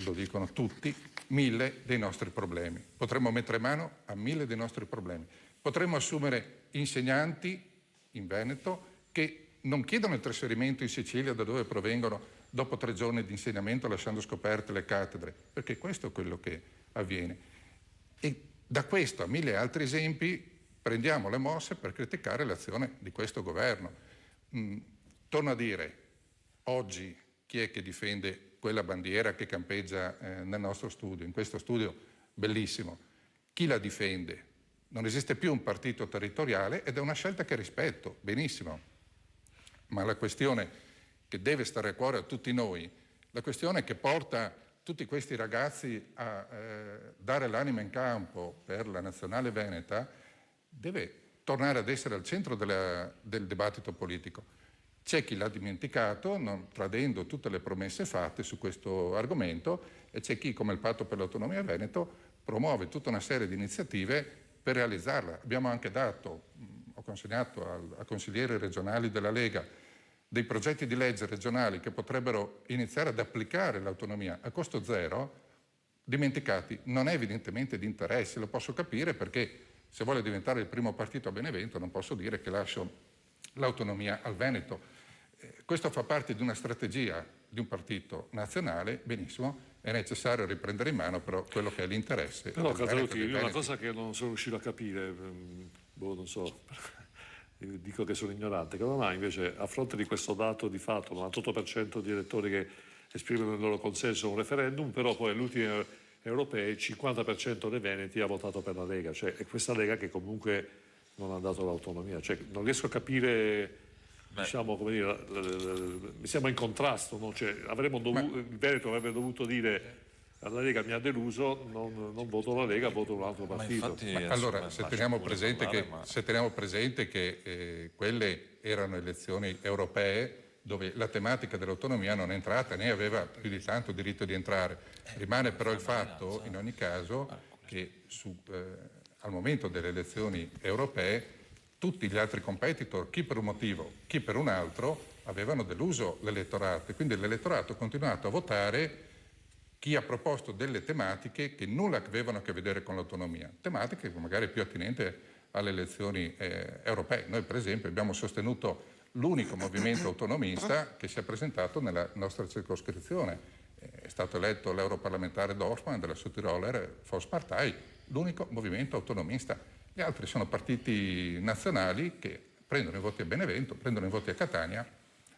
lo dicono tutti, 1000 dei nostri problemi. Potremmo mettere mano a 1000 dei nostri problemi. Potremmo assumere insegnanti in Veneto che non chiedono il trasferimento in Sicilia da dove provengono dopo 3 giorni di insegnamento lasciando scoperte le cattedre, perché questo è quello che avviene. E da questo a 1000 altri esempi prendiamo le mosse per criticare l'azione di questo governo. Torno a dire, oggi chi è che difende quella bandiera che campeggia nel nostro studio, in questo studio bellissimo? Chi la difende? Non esiste più un partito territoriale ed è una scelta che rispetto, benissimo. Ma la questione che deve stare a cuore a tutti noi, la questione che porta tutti questi ragazzi a dare l'anima in campo per la nazionale veneta, deve tornare ad essere al centro del dibattito politico. C'è chi l'ha dimenticato, tradendo tutte le promesse fatte su questo argomento, e c'è chi, come il Patto per l'Autonomia Veneto, promuove tutta una serie di iniziative per realizzarla. Abbiamo anche ho consegnato a consiglieri regionali della Lega dei progetti di legge regionali che potrebbero iniziare ad applicare l'autonomia a costo zero, dimenticati. Non è evidentemente di interesse, lo posso capire, perché se vuole diventare il primo partito a Benevento non posso dire che lascio l'autonomia al Veneto. Questo fa parte di una strategia di un partito nazionale, benissimo, è necessario riprendere in mano però quello che è l'interesse. Però Casaluti, io una cosa che non sono riuscito a capire, non so, dico che sono ignorante, come mai invece a fronte di questo dato di fatto, 98% di elettori che esprimono il loro consenso a un referendum, però poi alle ultime europee il 50% dei veneti ha votato per la Lega, cioè è questa Lega che comunque non ha dato l'autonomia, cioè non riesco a capire. Diciamo, come dire, mi sembra in contrasto, no? Cioè, il Veneto avrebbe dovuto dire alla Lega mi ha deluso, non voto la Lega, voto un altro partito. Allora, se teniamo presente che quelle erano elezioni europee dove la tematica dell'autonomia non è entrata né aveva più di tanto diritto di entrare. Rimane però il fatto, in ogni caso, che al momento delle elezioni europee tutti gli altri competitor, chi per un motivo, chi per un altro, avevano deluso l'elettorato e quindi l'elettorato ha continuato a votare chi ha proposto delle tematiche che nulla avevano a che vedere con l'autonomia, tematiche magari più attinenti alle elezioni europee. Noi per esempio abbiamo sostenuto l'unico movimento autonomista che si è presentato nella nostra circoscrizione. È stato eletto l'europarlamentare Dorfman della Südtiroler Volkspartei, l'unico movimento autonomista. Gli altri sono partiti nazionali che prendono i voti a Benevento, prendono i voti a Catania,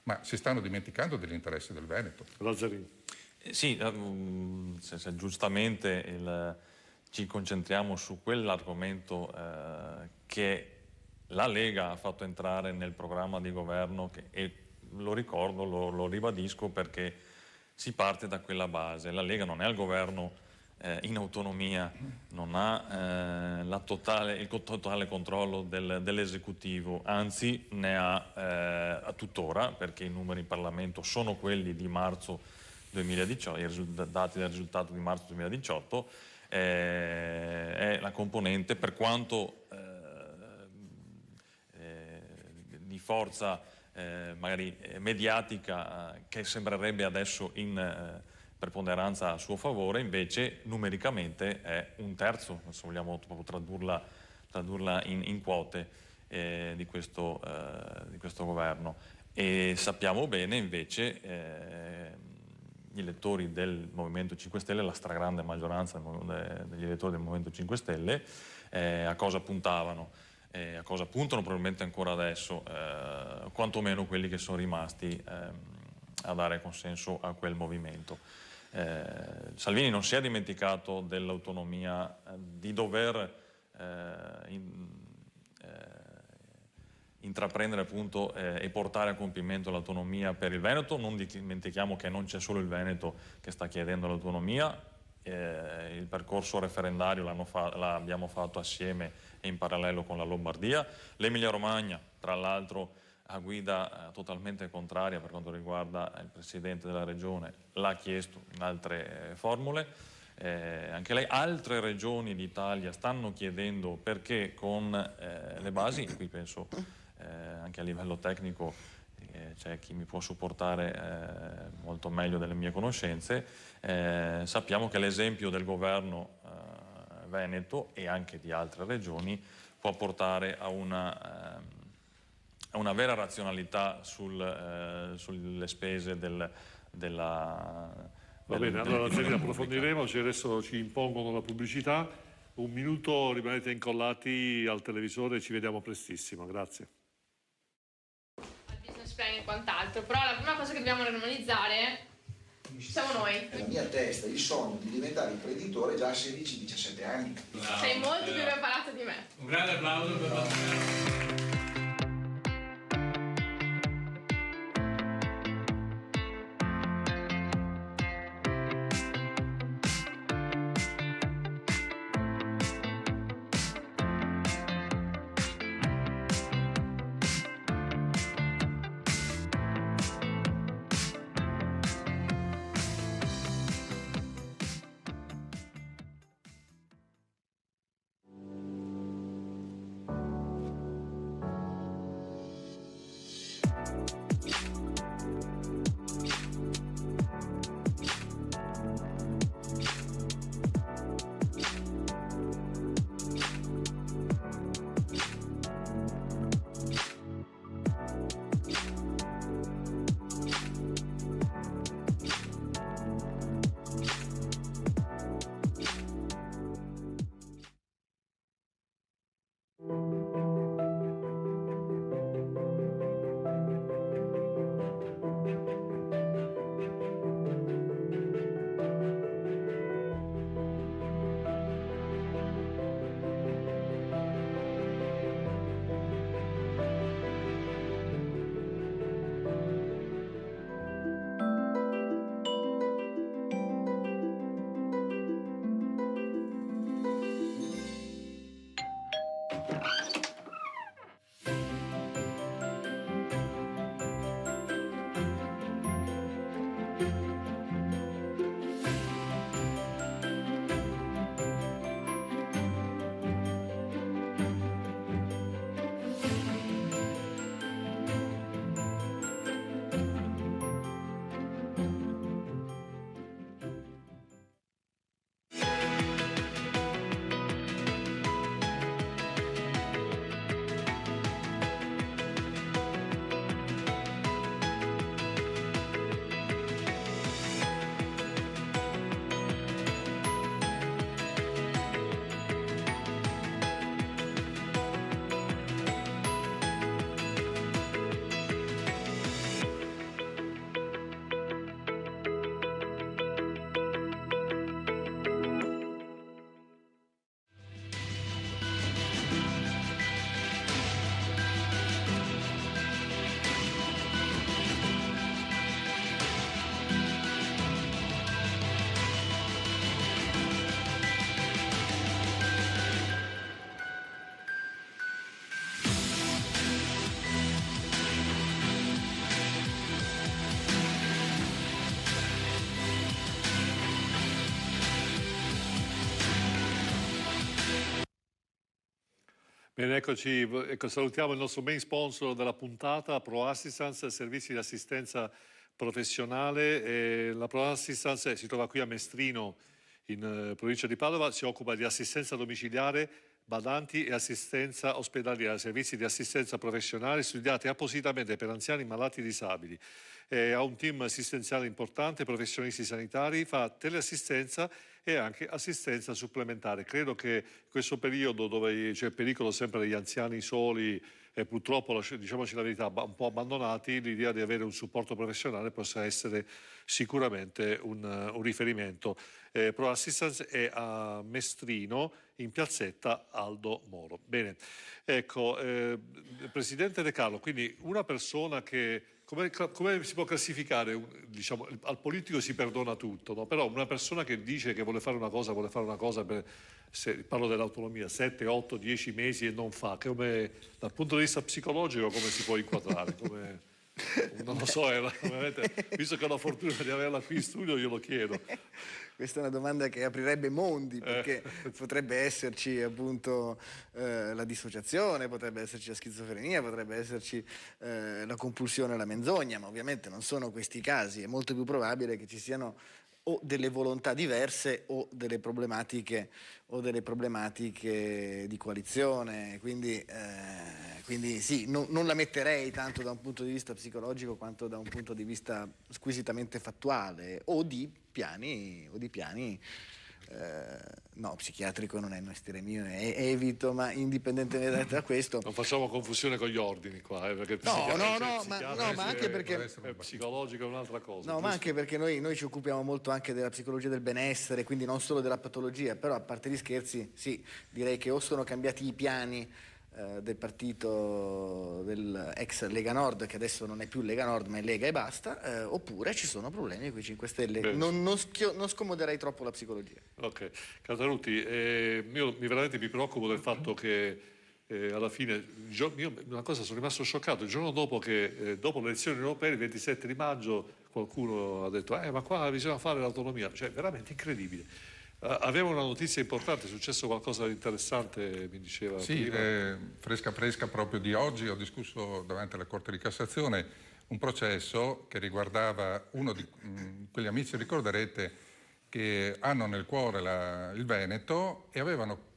ma si stanno dimenticando degli interessi del Veneto. Lazzarini. Sì, se giustamente ci concentriamo su quell'argomento che la Lega ha fatto entrare nel programma di governo, e lo ricordo, lo ribadisco perché si parte da quella base. La Lega non è al governo in autonomia, non ha il totale controllo dell'esecutivo, anzi ne ha tuttora, perché i numeri in Parlamento sono quelli di marzo 2018, i dati del risultato di marzo 2018, è la componente, per quanto di forza magari mediatica, che sembrerebbe adesso in preponderanza a suo favore, invece numericamente è un terzo, se vogliamo tradurla in quote di questo governo. E sappiamo bene invece gli elettori del Movimento 5 Stelle, la stragrande maggioranza degli elettori del Movimento 5 Stelle, a cosa puntavano, a cosa puntano probabilmente ancora adesso, quantomeno quelli che sono rimasti a dare consenso a quel movimento. Salvini non si è dimenticato dell'autonomia, di dover intraprendere appunto e portare a compimento l'autonomia per il Veneto. Non dimentichiamo che non c'è solo il Veneto che sta chiedendo l'autonomia, il percorso referendario l'abbiamo fatto assieme e in parallelo con la Lombardia. L'Emilia Romagna, tra l'altro, a guida totalmente contraria per quanto riguarda il Presidente della Regione, l'ha chiesto in altre formule. Anche lei, altre regioni d'Italia stanno chiedendo, perché con le basi, qui penso anche a livello tecnico c'è chi mi può supportare molto meglio delle mie conoscenze, sappiamo che l'esempio del governo Veneto e anche di altre regioni può portare a una vera razionalità sulle spese della... Va bene, allora approfondiremo, adesso ci impongono la pubblicità. Un minuto, rimanete incollati al televisore, ci vediamo prestissimo, grazie. Al business plan e quant'altro, però la prima cosa che dobbiamo normalizzare siamo noi. Nella mia testa il sogno di diventare imprenditore già a 16-17 anni. Bravo, sei molto più preparato di me. Un grande applauso per Massimiliano. Bene, eccoci, salutiamo il nostro main sponsor della puntata, ProAssistance, servizi di assistenza professionale. La ProAssistance si trova qui a Mestrino, in provincia di Padova, si occupa di assistenza domiciliare, badanti e assistenza ospedaliera, servizi di assistenza professionale studiati appositamente per anziani malati disabili. Ha un team assistenziale importante, professionisti sanitari, fa teleassistenza e anche assistenza supplementare. Credo che questo periodo dove c'è pericolo sempre degli anziani soli e purtroppo, diciamoci la verità, un po' abbandonati, l'idea di avere un supporto professionale possa essere sicuramente un riferimento. ProAssistance è a Mestrino, in piazzetta Aldo Moro. Bene, ecco, Presidente De Carlo, quindi una persona che... Come si può classificare? Diciamo, al politico si perdona tutto, no? Però una persona che dice che vuole fare una cosa per, parlo dell'autonomia, 7, 8, 10 mesi e non fa, dal punto di vista psicologico come si può inquadrare? Non lo so, visto che ho la fortuna di averla qui in studio, io lo chiedo. Questa è una domanda che aprirebbe mondi, perché potrebbe esserci appunto la dissociazione, potrebbe esserci la schizofrenia, potrebbe esserci la compulsione alla menzogna, ma ovviamente non sono questi i casi. È molto più probabile che ci siano o delle volontà diverse o delle problematiche di coalizione, quindi sì, non la metterei tanto da un punto di vista psicologico quanto da un punto di vista squisitamente fattuale o di piani. No, psichiatrico non è il mestiere mio, evito, ma indipendentemente da questo. Non facciamo confusione con gli ordini qua, perché ma anche perché psicologico è un'altra cosa. No, ma anche perché noi ci occupiamo molto anche della psicologia del benessere, quindi non solo della patologia, però a parte gli scherzi, sì, direi che o sono cambiati i piani del partito del ex Lega Nord, che adesso non è più Lega Nord ma è Lega e basta, oppure ci sono problemi con i 5 Stelle. Non scomoderei troppo la psicologia. Ok, Cantarutti, io veramente mi preoccupo del fatto che alla fine, io una cosa sono rimasto scioccato, il giorno dopo che dopo le elezioni europee, il 27 di maggio, qualcuno ha detto ma qua bisogna fare l'autonomia, cioè veramente incredibile. Aveva una notizia importante, è successo qualcosa di interessante, mi diceva prima. Fresca proprio di oggi ho discusso davanti alla Corte di Cassazione un processo che riguardava uno di quegli amici, ricorderete, che hanno nel cuore il Veneto e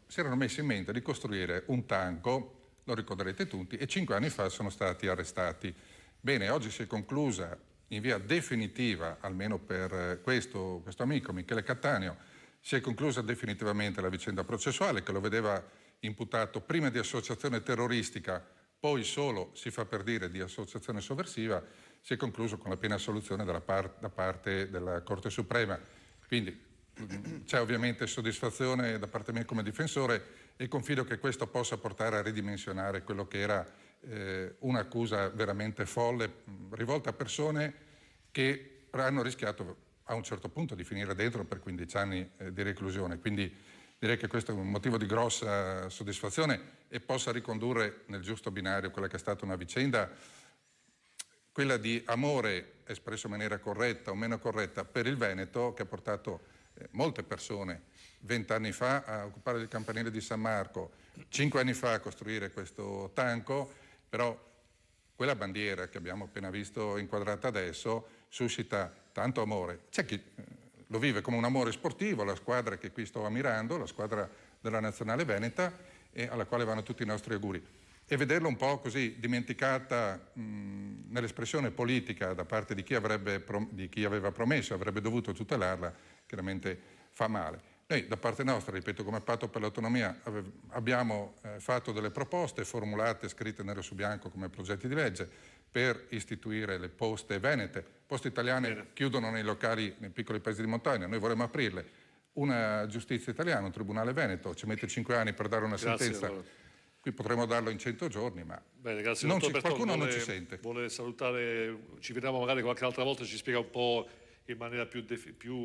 si erano messi in mente di costruire un tanco, lo ricorderete tutti, e 5 anni fa sono stati arrestati. Bene, oggi si è conclusa in via definitiva, almeno per questo amico Michele Cattaneo, si è conclusa definitivamente la vicenda processuale che lo vedeva imputato prima di associazione terroristica, poi solo, si fa per dire, di associazione sovversiva, si è concluso con la piena assoluzione da parte della Corte Suprema. Quindi c'è ovviamente soddisfazione da parte mia come difensore e confido che questo possa portare a ridimensionare quello che era un'accusa veramente folle, rivolta a persone che hanno rischiato a un certo punto di finire dentro per 15 anni di reclusione. Quindi direi che questo è un motivo di grossa soddisfazione e possa ricondurre nel giusto binario quella che è stata una vicenda, quella di amore espresso in maniera corretta o meno corretta per il Veneto, che ha portato molte persone 20 anni fa a occupare il campanile di San Marco, 5 anni fa a costruire questo tanco, però quella bandiera che abbiamo appena visto inquadrata adesso suscita tanto amore. C'è chi lo vive come un amore sportivo, la squadra che qui sto ammirando, la squadra della Nazionale Veneta, e alla quale vanno tutti i nostri auguri. E vederlo un po' così dimenticata nell'espressione politica da parte di chi aveva promesso, avrebbe dovuto tutelarla, chiaramente fa male. Noi da parte nostra, ripeto, come Patto per l'Autonomia abbiamo fatto delle proposte formulate, scritte nero su bianco come progetti di legge, per istituire le poste venete. Poste italiane chiudono nei locali, nei piccoli paesi di montagna, noi vorremmo aprirle. Una giustizia italiana, un tribunale veneto, ci mette 5 anni per dare una sentenza. Qui potremmo darlo in 100 giorni, ma bene, grazie, qualcuno non ci sente. Vuole salutare, ci vediamo magari qualche altra volta, ci spiega un po' in maniera più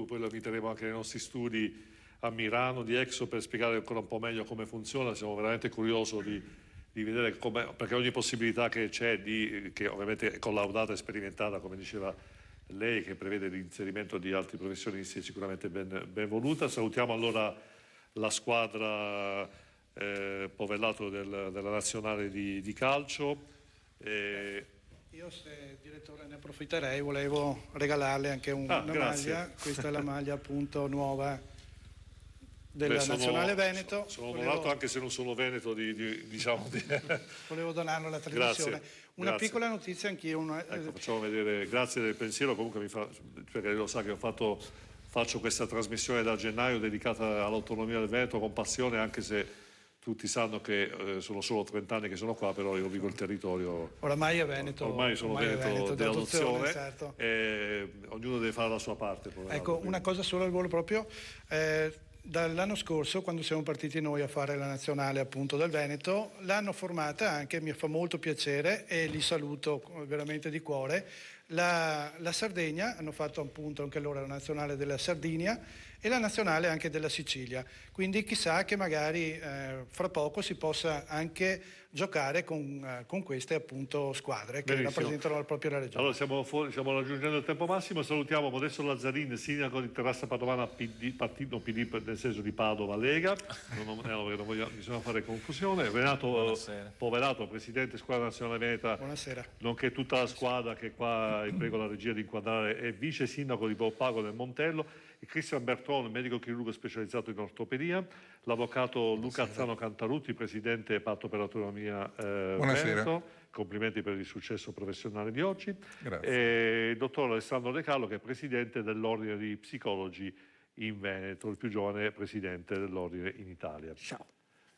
poi lo inviteremo anche nei nostri studi a Milano di Exo per spiegare ancora un po' meglio come funziona. Siamo veramente curiosi di vedere come, perché ogni possibilità che c'è, che ovviamente è collaudata e sperimentata, come diceva lei, che prevede l'inserimento di altri professionisti, è sicuramente benvoluta. Salutiamo allora la squadra Povellato della nazionale di calcio. Io, se direttore, ne approfitterei, volevo regalarle anche una maglia. Questa è la maglia appunto nuova della Nazionale Veneto. Sono onorato, anche se non sono veneto, volevo donarlo alla trasmissione. Una piccola notizia anch'io. Ecco, facciamo vedere, grazie del pensiero, comunque perché lei lo sa che faccio questa trasmissione da gennaio dedicata all'autonomia del Veneto con passione, anche se tutti sanno che sono solo 30 anni che sono qua, però io vivo il territorio. Oramai è Veneto. Ormai sono Veneto di adozione, certo. E ognuno deve fare la sua parte. Ecco, una cosa solo al volo proprio. Dall'anno scorso, quando siamo partiti noi a fare la nazionale appunto del Veneto, l'hanno formata anche, mi fa molto piacere e li saluto veramente di cuore, la Sardegna, hanno fatto appunto anche loro la nazionale della Sardinia e la nazionale anche della Sicilia, quindi chissà che magari fra poco si possa anche giocare con queste appunto squadre che rappresentano la propria regione. Allora stiamo raggiungendo il tempo massimo, salutiamo Modesto Lazzarin, sindaco di Terrassa Padovana, partito PD nel senso di Padova Lega, bisogna fare confusione. Renato Povellato, presidente squadra nazionale veneta, buonasera, nonché tutta la squadra che qua prego la regia di inquadrare, è vice sindaco di Borpago del Montello, e Cristian Bertone, medico chirurgo specializzato in ortopedia, l'avvocato Luca Azzano Cantarutti, presidente Patto per l'Autonomia Veneto. Complimenti per il successo professionale di oggi. Grazie. E il dottor Alessandro De Carlo, che è presidente dell'Ordine di Psicologi in Veneto, il più giovane presidente dell'Ordine in Italia. Ciao.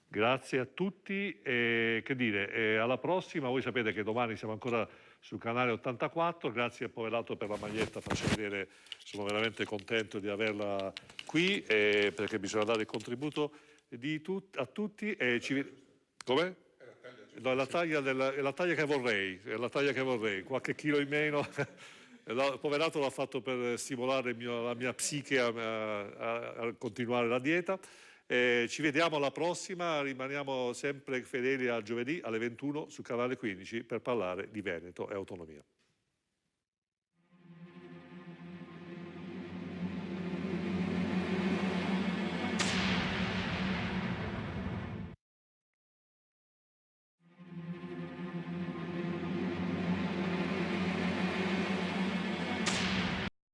Grazie a tutti e che dire, alla prossima. Voi sapete che domani siamo ancora sul canale 84. Grazie a Poverato per la maglietta, faccio vedere, sono veramente contento di averla qui perché bisogna dare il contributo a tutti e come? No, è la taglia che vorrei, qualche chilo in meno. Poverato l'ha fatto per stimolare la mia psiche a continuare la dieta. Ci vediamo alla prossima, rimaniamo sempre fedeli a giovedì alle 21 sul canale 15 per parlare di Veneto e autonomia.